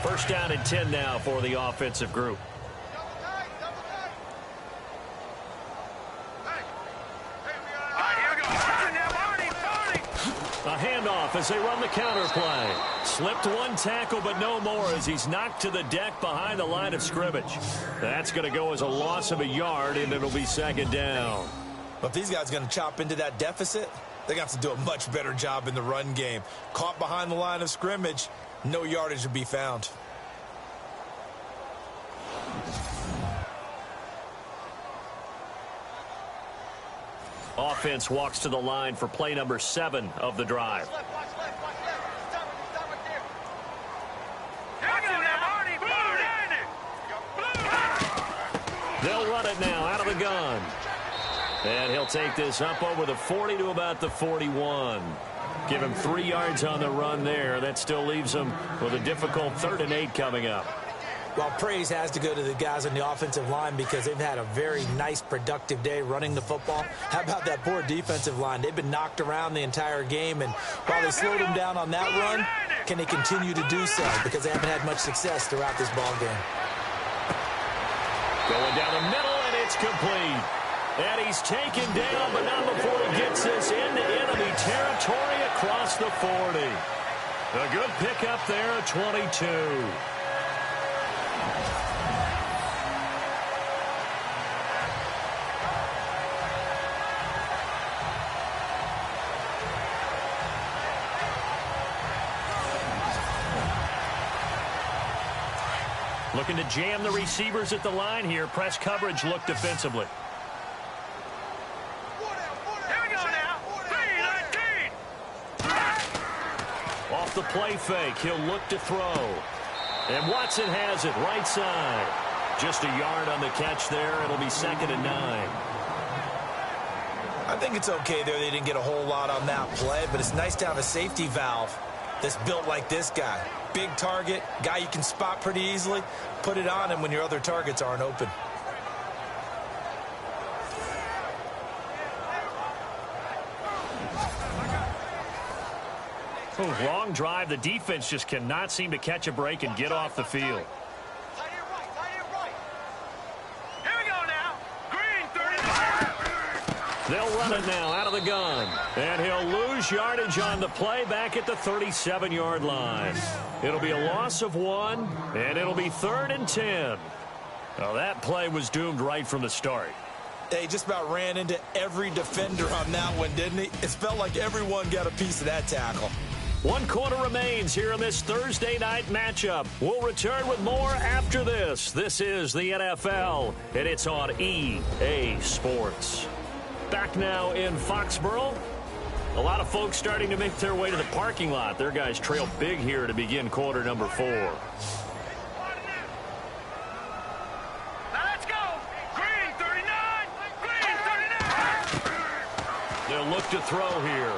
First down and 10 now for the offensive group. A handoff as they run the counter play. Slipped one tackle, but no more as he's knocked to the deck behind the line of scrimmage. That's going to go as a loss of a yard, and it'll be second down. But if these guys are going to chop into that deficit, they're going to have to do a much better job in the run game. Caught behind the line of scrimmage, no yardage to be found. Offense walks to the line for play number 7 of the drive. They'll run it now out of the gun. And he'll take this up over the 40 to about the 41. Give him 3 yards on the run there. That still leaves him with a difficult 3rd and 8 coming up. Well, praise has to go to the guys on the offensive line because they've had a very nice, productive day running the football. How about that poor defensive line? They've been knocked around the entire game, and while they slowed them down on that run, can they continue to do so? Because they haven't had much success throughout this ball game. Going down the middle, and it's complete. And he's taken down, but not before he gets this into enemy territory across the 40. A good pickup there at 22. Looking to jam the receivers at the line here. Press coverage look defensively. Here we go now. 3-19. Off the play fake, he'll look to throw. And Watson has it right side. Just a yard on the catch there. It'll be 2nd and 9. I think it's okay there. They didn't get a whole lot on that play, but it's nice to have a safety valve that's built like this guy. Big target, guy you can spot pretty easily. Put it on him when your other targets aren't open. Oh, long drive. The defense just cannot seem to catch a break and get off the field. Here we go now. Green 39. They'll run it now out of the gun. And he'll lose yardage on the play back at the 37-yard line. It'll be a loss of 1, and it'll be 3rd and 10. Well, that play was doomed right from the start. They just about ran into every defender on that one, didn't he? It felt like everyone got a piece of that tackle. 1 quarter remains here in this Thursday night matchup. We'll return with more after this. This is the NFL, and it's on EA Sports. Back now in Foxborough. A lot of folks starting to make their way to the parking lot. Their guys trail big here to begin quarter number 4. Now let's go. Green 39. Green 39. They'll look to throw here.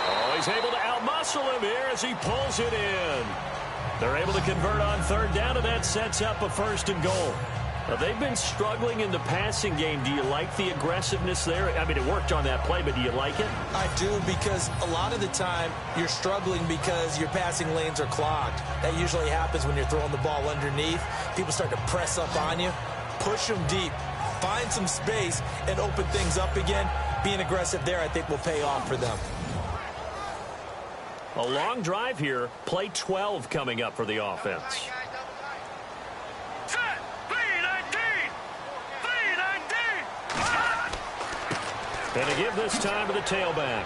Oh, he's able to outmuscle him here as he pulls it in. They're able to convert on 3rd down, and that sets up a 1st and goal. They've been struggling in the passing game. Do you like the aggressiveness there? I mean, it worked on that play, but do you like it? I do, because a lot of the time you're struggling because your passing lanes are clogged. That usually happens when you're throwing the ball underneath. People start to press up on you. Push them deep. Find some space and open things up again. Being aggressive there, I think, will pay off for them. A long drive here. Play 12 coming up for the offense. And to give this time to the tailback.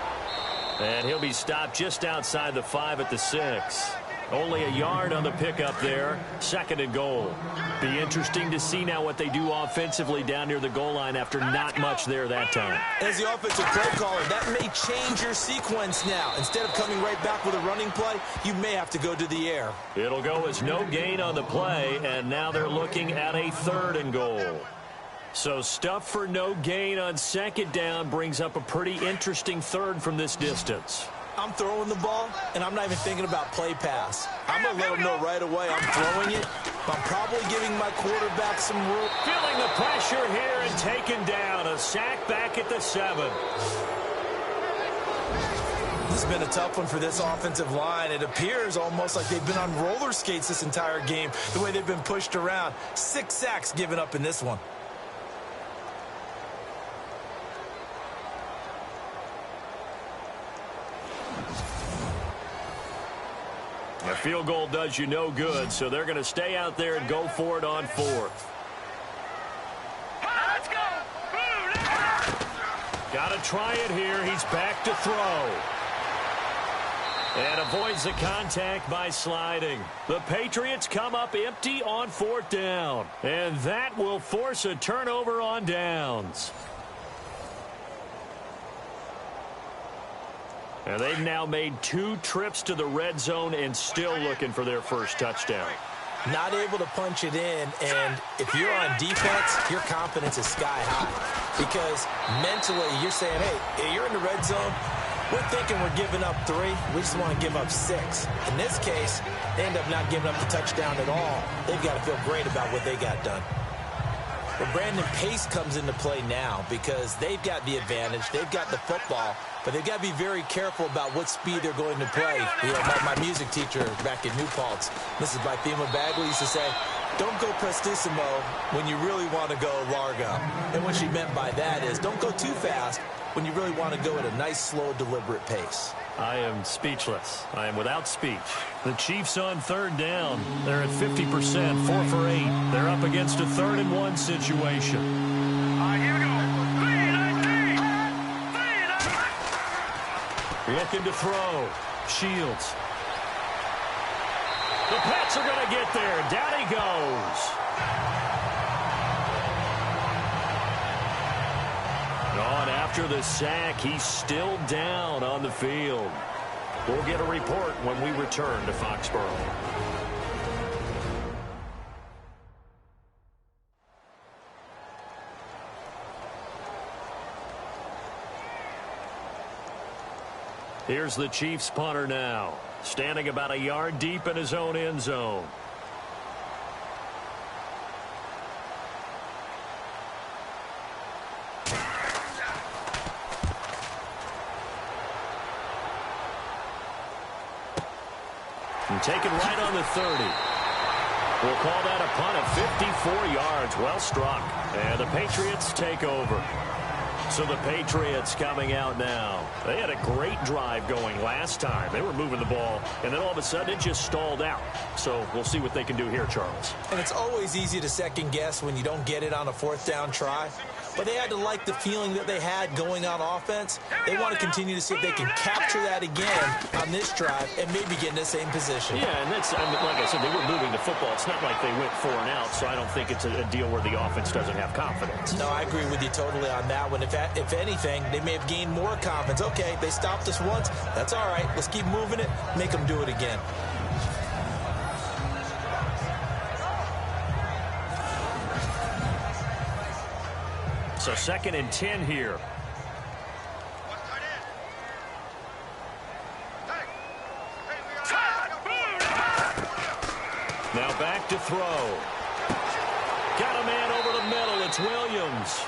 And he'll be stopped just outside the 5 at the 6. Only a yard on the pickup there. 2nd and goal. Be interesting to see now what they do offensively down near the goal line after not much there that time. As the offensive play caller, that may change your sequence now. Instead of coming right back with a running play, you may have to go to the air. It'll go as no gain on the play, and now they're looking at a 3rd and goal. So stuff for no gain on 2nd down brings up a pretty interesting 3rd from this distance. I'm throwing the ball, and I'm not even thinking about play pass. I'm going to let them know right away I'm throwing it. But I'm probably giving my quarterback some room. Feeling the pressure here and taken down. A sack back at the 7. This has been a tough one for this offensive line. It appears almost like they've been on roller skates this entire game, the way they've been pushed around. 6 sacks given up in this one. A field goal does you no good, so they're going to stay out there and go for it on 4th. Let's go. Got to try it here. He's back to throw. And avoids the contact by sliding. The Patriots come up empty on 4th down. And that will force a turnover on downs. And they've now made 2 trips to the red zone and still looking for their first touchdown. not able to punch it in, and if you're on defense, your confidence is sky high. Because mentally, you're saying, hey, you're in the red zone. We're thinking we're giving up 3. We just want to give up 6. In this case, they end up not giving up the touchdown at all. They've got to feel great about what they got done. But Brandon, pace comes into play now because they've got the advantage. They've got the football, but they've got to be very careful about what speed they're going to play. You know, my music teacher back in New Paltz, Mrs. Bythema Bagley, used to say, don't go prestissimo when you really want to go largo. And what she meant by that is don't go too fast when you really want to go at a nice, slow, deliberate pace. I am speechless. I am without speech. The Chiefs on 3rd down. They're at 50%, 4 for 8. They're up against a 3rd and 1 situation. Here we go. Looking to throw. Shields. The Pats are going to get there. Down he goes. On after the sack, he's still down on the field. We'll get a report when we return to Foxborough. Here's the Chiefs punter now, standing about a yard deep in his own end zone. And taken right on the 30. We'll call that a punt of 54 yards. Well struck. And the Patriots take over. So the Patriots coming out now. They had a great drive going last time. They were moving the ball, and then all of a sudden it just stalled out. So we'll see what they can do here, Charles. And it's always easy to second guess when you don't get it on a 4th down try. But they had to like the feeling that they had going on offense. They want to continue to see if they can capture that again on this drive and maybe get in the same position. Yeah, and that's, I mean, like I said, they were moving the football. It's not like they went 4 and out, so I don't think it's a deal where the offense doesn't have confidence. No, I agree with you totally on that one. If anything, they may have gained more confidence. Okay, they stopped us once. That's all right. Let's keep moving it. Make them do it again. So 2nd and 10 here. Now back to throw. Got a man over the middle. It's Williams.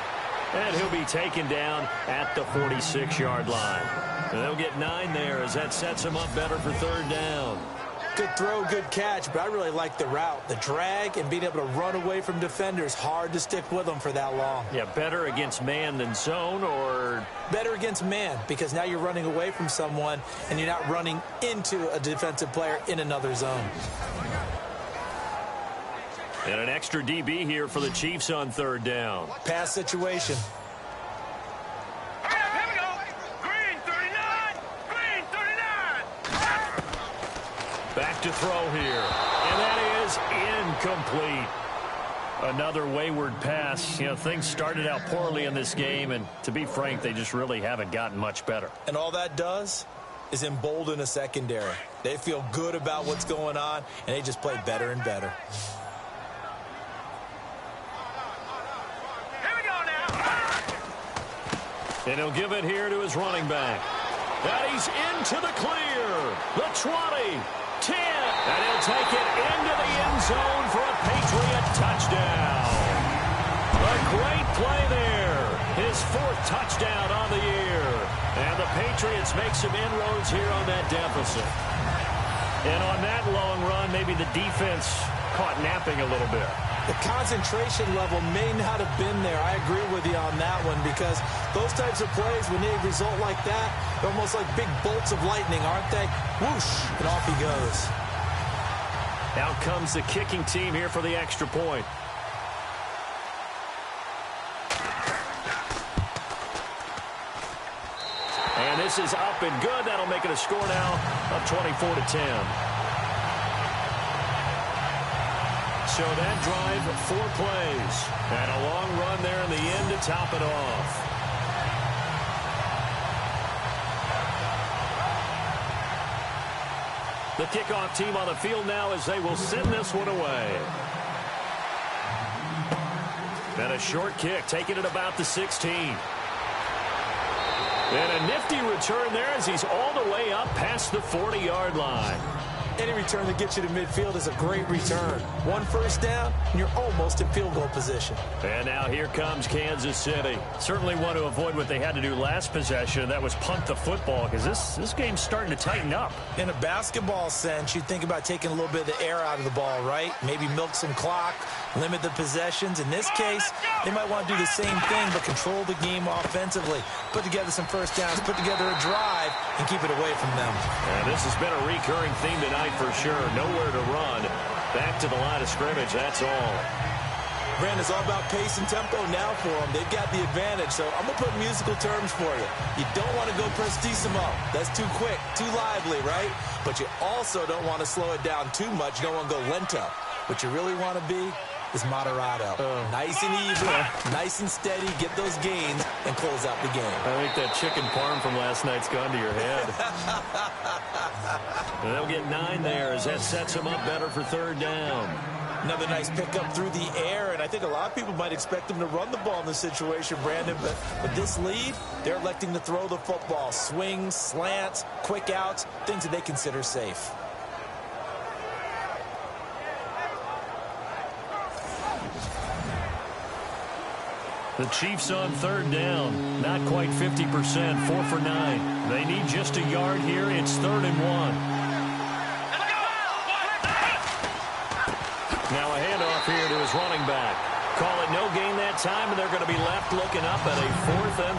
And he'll be taken down at the 46-yard line. And they'll get 9 there as that sets him up better for 3rd down. Good throw, good catch, but I really like the route. The drag and being able to run away from defenders, hard to stick with them for that long. Yeah, better against man than zone, or? Better against man, because now you're running away from someone and you're not running into a defensive player in another zone. And an extra DB here for the Chiefs on 3rd down. Pass situation. Back to throw here. And that is incomplete. Another wayward pass. You know, things started out poorly in this game, and to be frank, they just really haven't gotten much better. And all that does is embolden a secondary. They feel good about what's going on, and they just play better and better. Here we go now. And he'll give it here to his running back. And he's into the clear. The 20. 10, and he'll take it into the end zone for a Patriot touchdown. A great play there. His 4th touchdown on the year. And the Patriots make some inroads here on that deficit. And on that long run, maybe the defense caught napping a little bit. The concentration level may not have been there. I agree with you on that one, because those types of plays, when they result like that, they're almost like big bolts of lightning, aren't they? Whoosh, and off he goes. Out comes the kicking team here for the extra point. And this is up and good. That'll make it a score now of 24-10. So that drive, 4 plays. And a long run there in the end to top it off. The kickoff team on the field now as they will send this one away. And a short kick, taking it about the 16. And a nifty return there as he's all the way up past the 40-yard line. Any return that gets you to midfield is a great return. One first down, and you're almost in field goal position. And now here comes Kansas City. Certainly want to avoid what they had to do last possession. That was punt the football, because this game's starting to tighten up. In a basketball sense, you think about taking a little bit of the air out of the ball, right? Maybe milk some clock, limit the possessions. In this case, they might want to do the same thing, but control the game offensively. Put together some first downs, put together a drive, and keep it away from them. And this has been a recurring theme tonight for sure. Nowhere to run. Back to the line of scrimmage, that's all. Brandon, it's all about pace and tempo now for them. They've got the advantage, so I'm going to put musical terms for you. You don't want to go prestissimo. That's too quick, too lively, right? But you also don't want to slow it down too much. You don't want to go lento. What you really want to be is moderato. Nice and even, nice and steady, get those gains, and close out the game. I think that chicken parm from last night's gone to your head. And they'll get 9 there as that sets them up better for third down. Another nice pickup through the air, and I think a lot of people might expect them to run the ball in this situation, Brandon, but with this lead, they're electing to throw the football. Swings, slants, quick outs, things that they consider safe. The Chiefs on third down. Not quite 50%, 4 for 9. They need just a yard here. It's 3rd and 1. Now a handoff here to his running back. Call it no gain that time, and they're going to be left looking up at a 4th and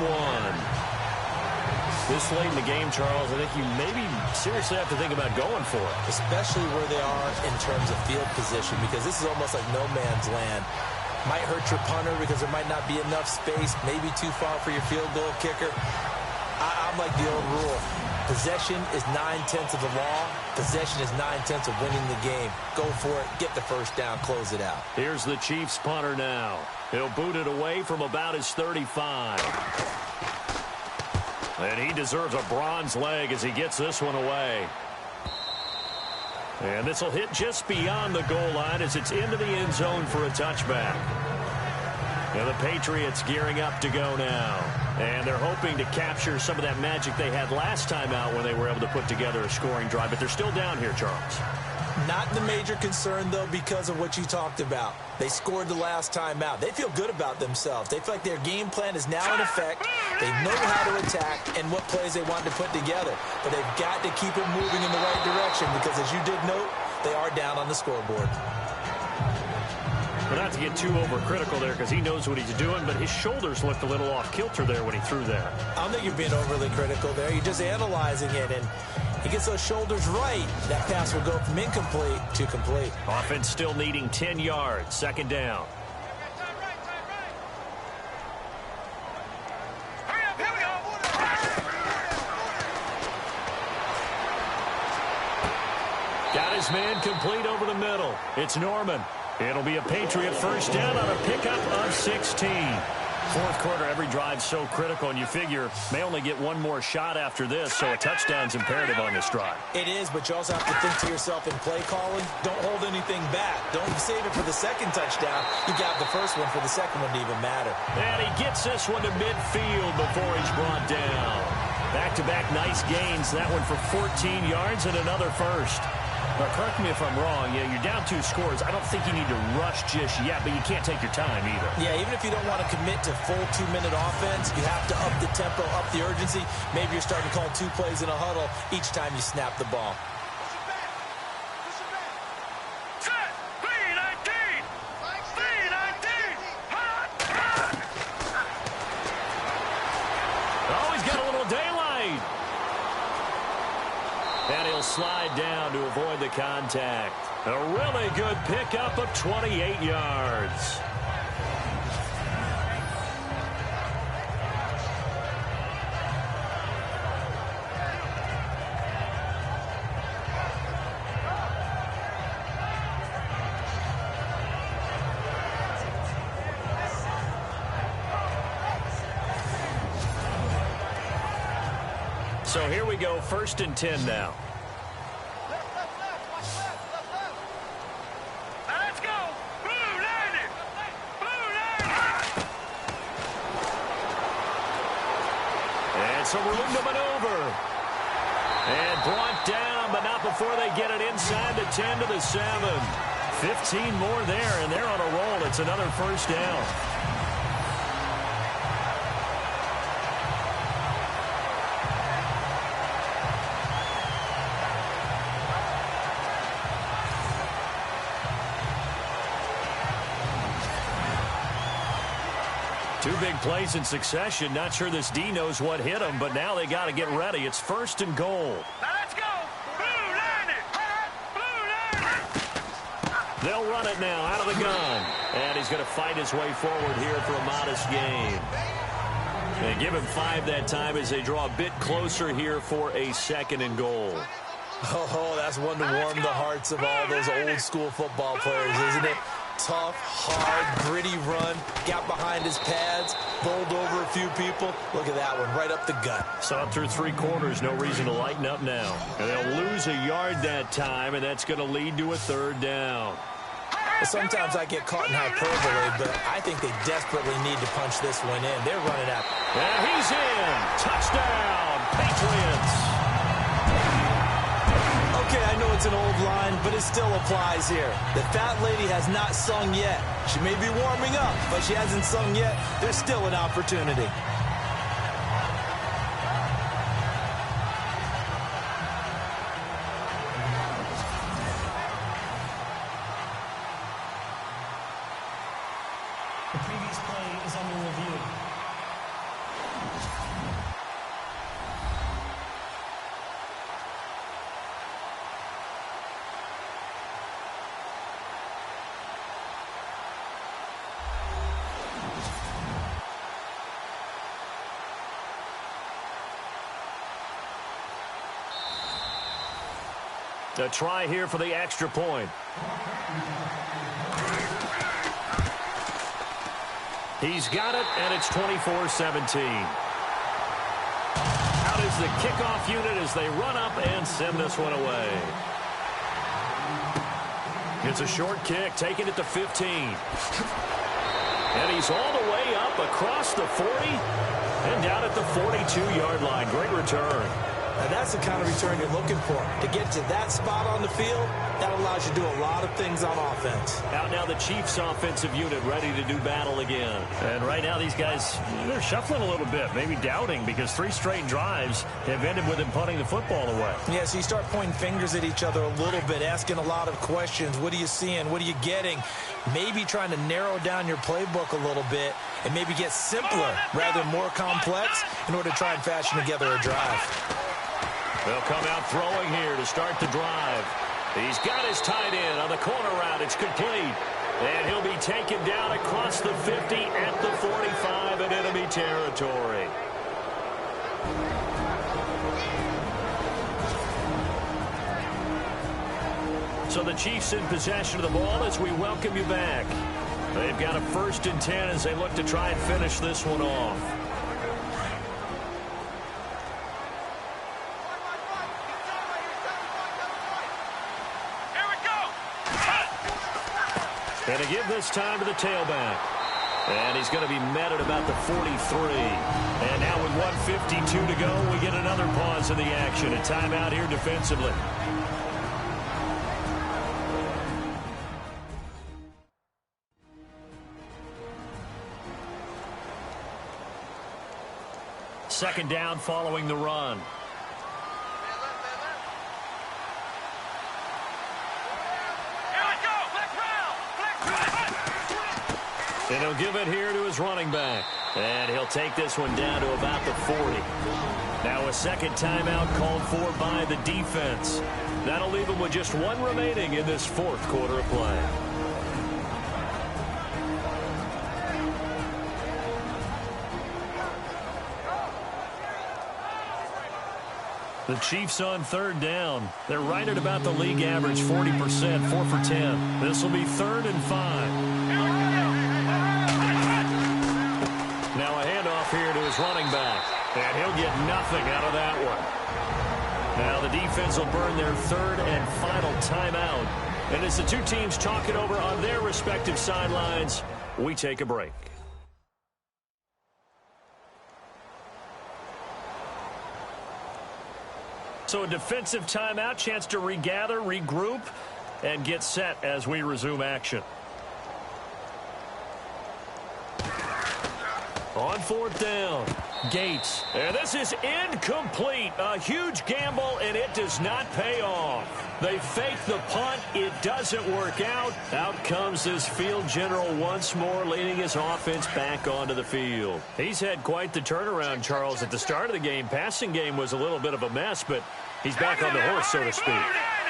1. This late in the game, Charles, I think you maybe seriously have to think about going for it. Especially where they are in terms of field position, because this is almost like no man's land. Might hurt your punter because there might not be enough space, maybe too far for your field goal kicker. I'm like the old rule. Possession is 9/10 of the law. Possession is 9/10 of winning the game. Go for it, get the first down, close it out. Here's the Chiefs punter now. He'll boot it away from about his 35. And he deserves a bronze leg as he gets this one away. And this will hit just beyond the goal line as it's into the end zone for a touchback. And the Patriots gearing up to go now. And they're hoping to capture some of that magic they had last time out when they were able to put together a scoring drive. But they're still down here, Charles. Not the major concern, though, because of what you talked about. They scored the last time out. They feel good about themselves. They feel like their game plan is now in effect. They know how to attack and what plays they want to put together. But they've got to keep it moving in the right direction because, as you did note, they are down on the scoreboard. Well, not to get too overcritical there because he knows what he's doing, but his shoulders looked a little off kilter there when he threw that. I don't think you're being overly critical there. You're just analyzing it, and he gets those shoulders right. That pass will go from incomplete to complete. Offense still needing 10 yards. 2nd down. Got his man complete over the middle. It's Norman. It'll be a Patriot first down on a pickup of 16. Fourth quarter, every drive so critical, and you figure may only get one more shot after this, so a touchdown's imperative on this drive. It is, but you also have to think to yourself in play calling, don't hold anything back. Don't save it for the second touchdown. You got the first one for the second one to even matter. And he gets this one to midfield before he's brought down. Back-to-back nice gains. That one for 14 yards and another first. Now, correct me if I'm wrong. Yeah, you're down 2 scores. I don't think you need to rush just yet, but you can't take your time either. Yeah, even if you don't want to commit to full 2-minute offense, you have to up the tempo, up the urgency. Maybe you're starting to call 2 plays in a huddle each time you snap the ball. Oh, he's got a little daylight. And he'll slide down to avoid the contact. A really good pickup of 28 yards. So here we go, 1st and 10 now. got some room to maneuver. And brought down, but not before they get it inside the 10 to the 7. 15 more there, and they're on a roll. It's another first down. Two big plays in succession. Not sure this D knows what hit him, but now they got to get ready. It's 1st and goal. Now let's go. Blue line it. Blue line it. They'll run it now out of the gun. And he's going to fight his way forward here for a modest gain. They give him 5 that time as they draw a bit closer here for a 2nd and goal. Oh, that's one to warm the hearts of all those old school football players, isn't it? Tough, hard, gritty run, got behind his pads, bowled over a few people. Look at that one, right up the gut. Saw it through 3 quarters, no reason to lighten up now. And they'll lose a yard that time, and that's going to lead to a 3rd down. Sometimes I get caught in hyperbole, but I think they desperately need to punch this one in. They're running out. And he's in. Touchdown, Patriots. Okay, I know it's an old line, but it still applies here. The fat lady has not sung yet. She may be warming up, but she hasn't sung yet. There's still an opportunity. The previous play is under review. A try here for the extra point. He's got it, and it's 24-17. Out is the kickoff unit as they run up and send this one away. It's a short kick, taking it to 15. And he's all the way up across the 40 and down at the 42-yard line. Great return. Now that's the kind of return you're looking for. To get to that spot on the field, that allows you to do a lot of things on offense. Out now the Chiefs offensive unit ready to do battle again. And right now these guys, they're shuffling a little bit, maybe doubting, because 3 straight drives have ended with them punting the football away. Yeah, so you start pointing fingers at each other a little bit, asking a lot of questions. What are you seeing? What are you getting? Maybe trying to narrow down your playbook a little bit and maybe get simpler rather than more complex in order to try and fashion together a drive. They'll come out throwing here to start the drive. He's got his tight end on the corner route. It's complete. And he'll be taken down across the 50 at the 45 in enemy territory. So the Chiefs in possession of the ball as we welcome you back. They've got a 1st and 10 as they look to try and finish this one off. And to give this time to the tailback. And he's going to be met at about the 43. And now with 1:52 to go, we get another pause in the action. A timeout here defensively. Second down following the run. And he'll give it here to his running back. And he'll take this one down to about the 40. Now a second timeout called for by the defense. That'll leave him with just 1 remaining in this 4th quarter of play. The Chiefs on 3rd down. They're right at about the league average, 40%, 4 for 10. This will be 3rd and 5. Now a handoff here to his running back. And he'll get nothing out of that one. Now the defense will burn their 3rd and final timeout. And as the two teams talk it over on their respective sidelines, we take a break. So a defensive timeout, chance to regather, regroup, and get set as we resume action. On fourth down, Gates. And this is incomplete. A huge gamble, and it does not pay off. They fake the punt. It doesn't work out. Out comes this field general once more, leading his offense back onto the field. He's had quite the turnaround, Charles, at the start of the game. Passing game was a little bit of a mess, but he's back on the horse, so to speak.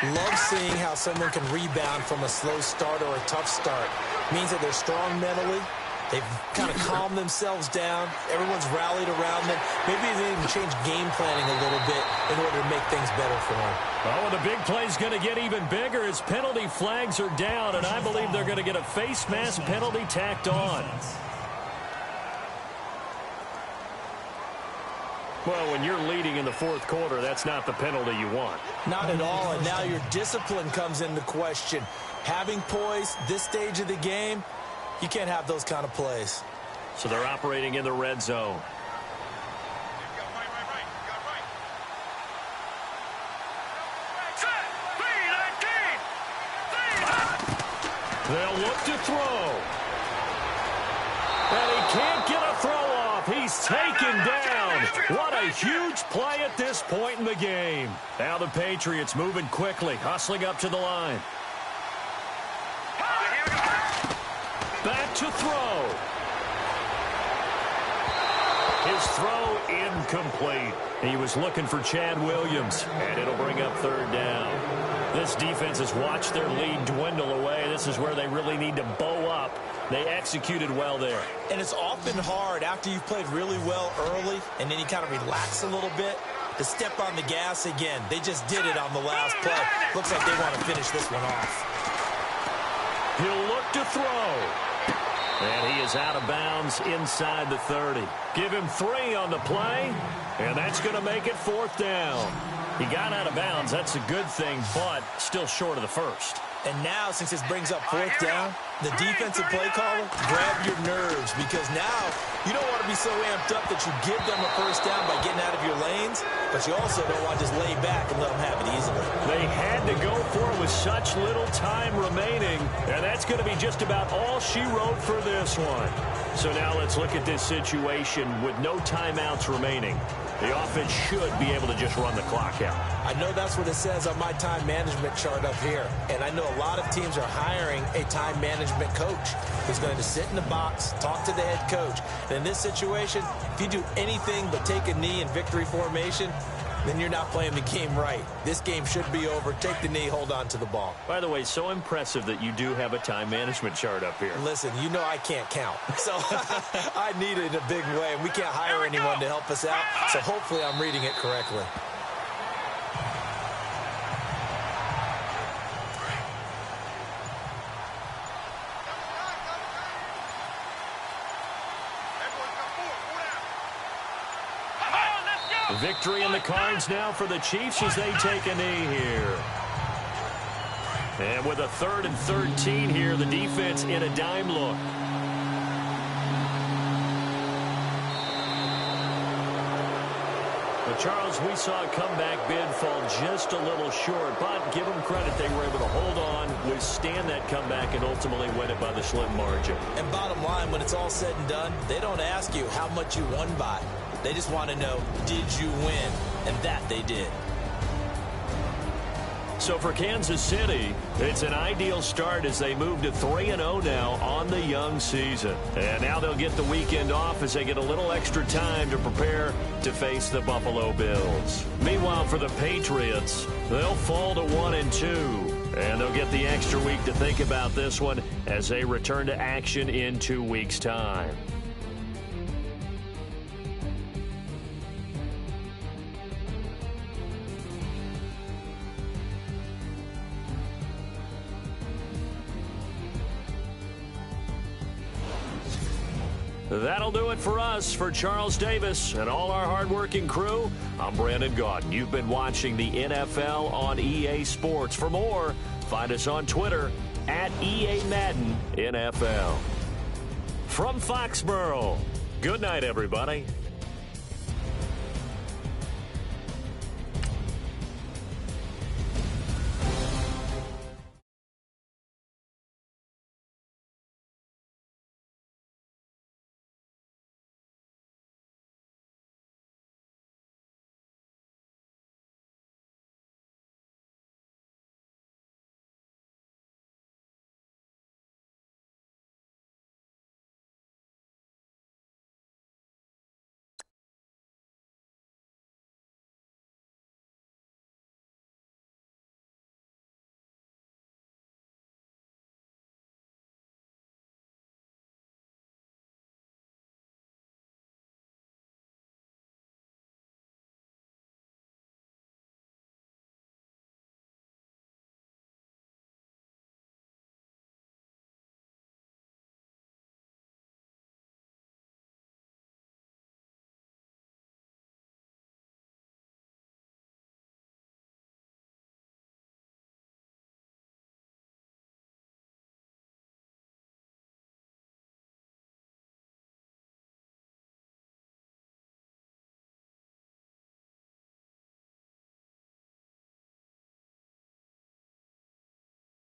Love seeing how someone can rebound from a slow start or a tough start. Means that they're strong mentally. They've kind of calmed themselves down. Everyone's rallied around them. Maybe they even change game planning a little bit in order to make things better for them. Oh, and the big play's going to get even bigger as penalty flags are down, and I believe they're going to get a face mask penalty tacked on. Well, when you're leading in the fourth quarter, that's not the penalty you want. Not at all, and now your discipline comes into question. Having poise this stage of the game, you can't have those kind of plays. So they're operating in the red zone. They'll look to throw. And he can't get a throw off. He's taken down. What a huge play at this point in the game. Now the Patriots moving quickly, hustling up to the line. Back to throw. His throw incomplete. He was looking for Chad Williams, and it'll bring up third down. This defense has watched their lead dwindle away. This is where they really need to bow up. They executed well there. And it's often hard after you've played really well early and then you kind of relax a little bit to step on the gas again. They just did it on the last play. Looks like they want to finish this one off. He'll look to throw. And he is out of bounds inside the 30. Give him 3 on the play, and that's going to make it fourth down. He got out of bounds. That's a good thing, but still short of the first. And now, since this brings up fourth down, the defensive play caller, grab your nerves, because now you don't want to be so amped up that you give them a first down by getting out of your lanes, but you also don't want to just lay back and let them have it easily. They had to go for it with such little time remaining, and that's going to be just about all she wrote for this one. So now let's look at this situation with no timeouts remaining. The offense should be able to just run the clock out. I know that's what it says on my time management chart up here. And I know a lot of teams are hiring a time management coach who's going to sit in the box, talk to the head coach. And in this situation, if you do anything but take a knee in victory formation, then you're not playing the game right. This game should be over. Take the knee, hold on to the ball. By the way, so impressive that you do have a time management chart up here. Listen, you know I can't count. So I need it in a big way. And we can't hire anyone to help us out. So hopefully I'm reading it correctly. Victory in the cards now for the Chiefs as they take a knee here. And with a 3rd and 13 here, the defense in a dime look. But Charles, we saw a comeback bid fall just a little short, but give them credit, they were able to hold on, withstand that comeback, and ultimately win it by the slim margin. And bottom line, when it's all said and done, they don't ask you how much you won by. They just want to know, did you win? And that they did. So for Kansas City, it's an ideal start as they move to 3-0 now on the young season. And now they'll get the weekend off as they get a little extra time to prepare to face the Buffalo Bills. Meanwhile, for the Patriots, they'll fall to 1-2. And they'll get the extra week to think about this one as they return to action in 2 weeks' time. That'll do it for us. For Charles Davis and all our hardworking crew, I'm Brandon Gaudin. You've been watching the NFL on EA Sports. For more, find us on Twitter at EA Madden NFL. From Foxborough, good night, everybody.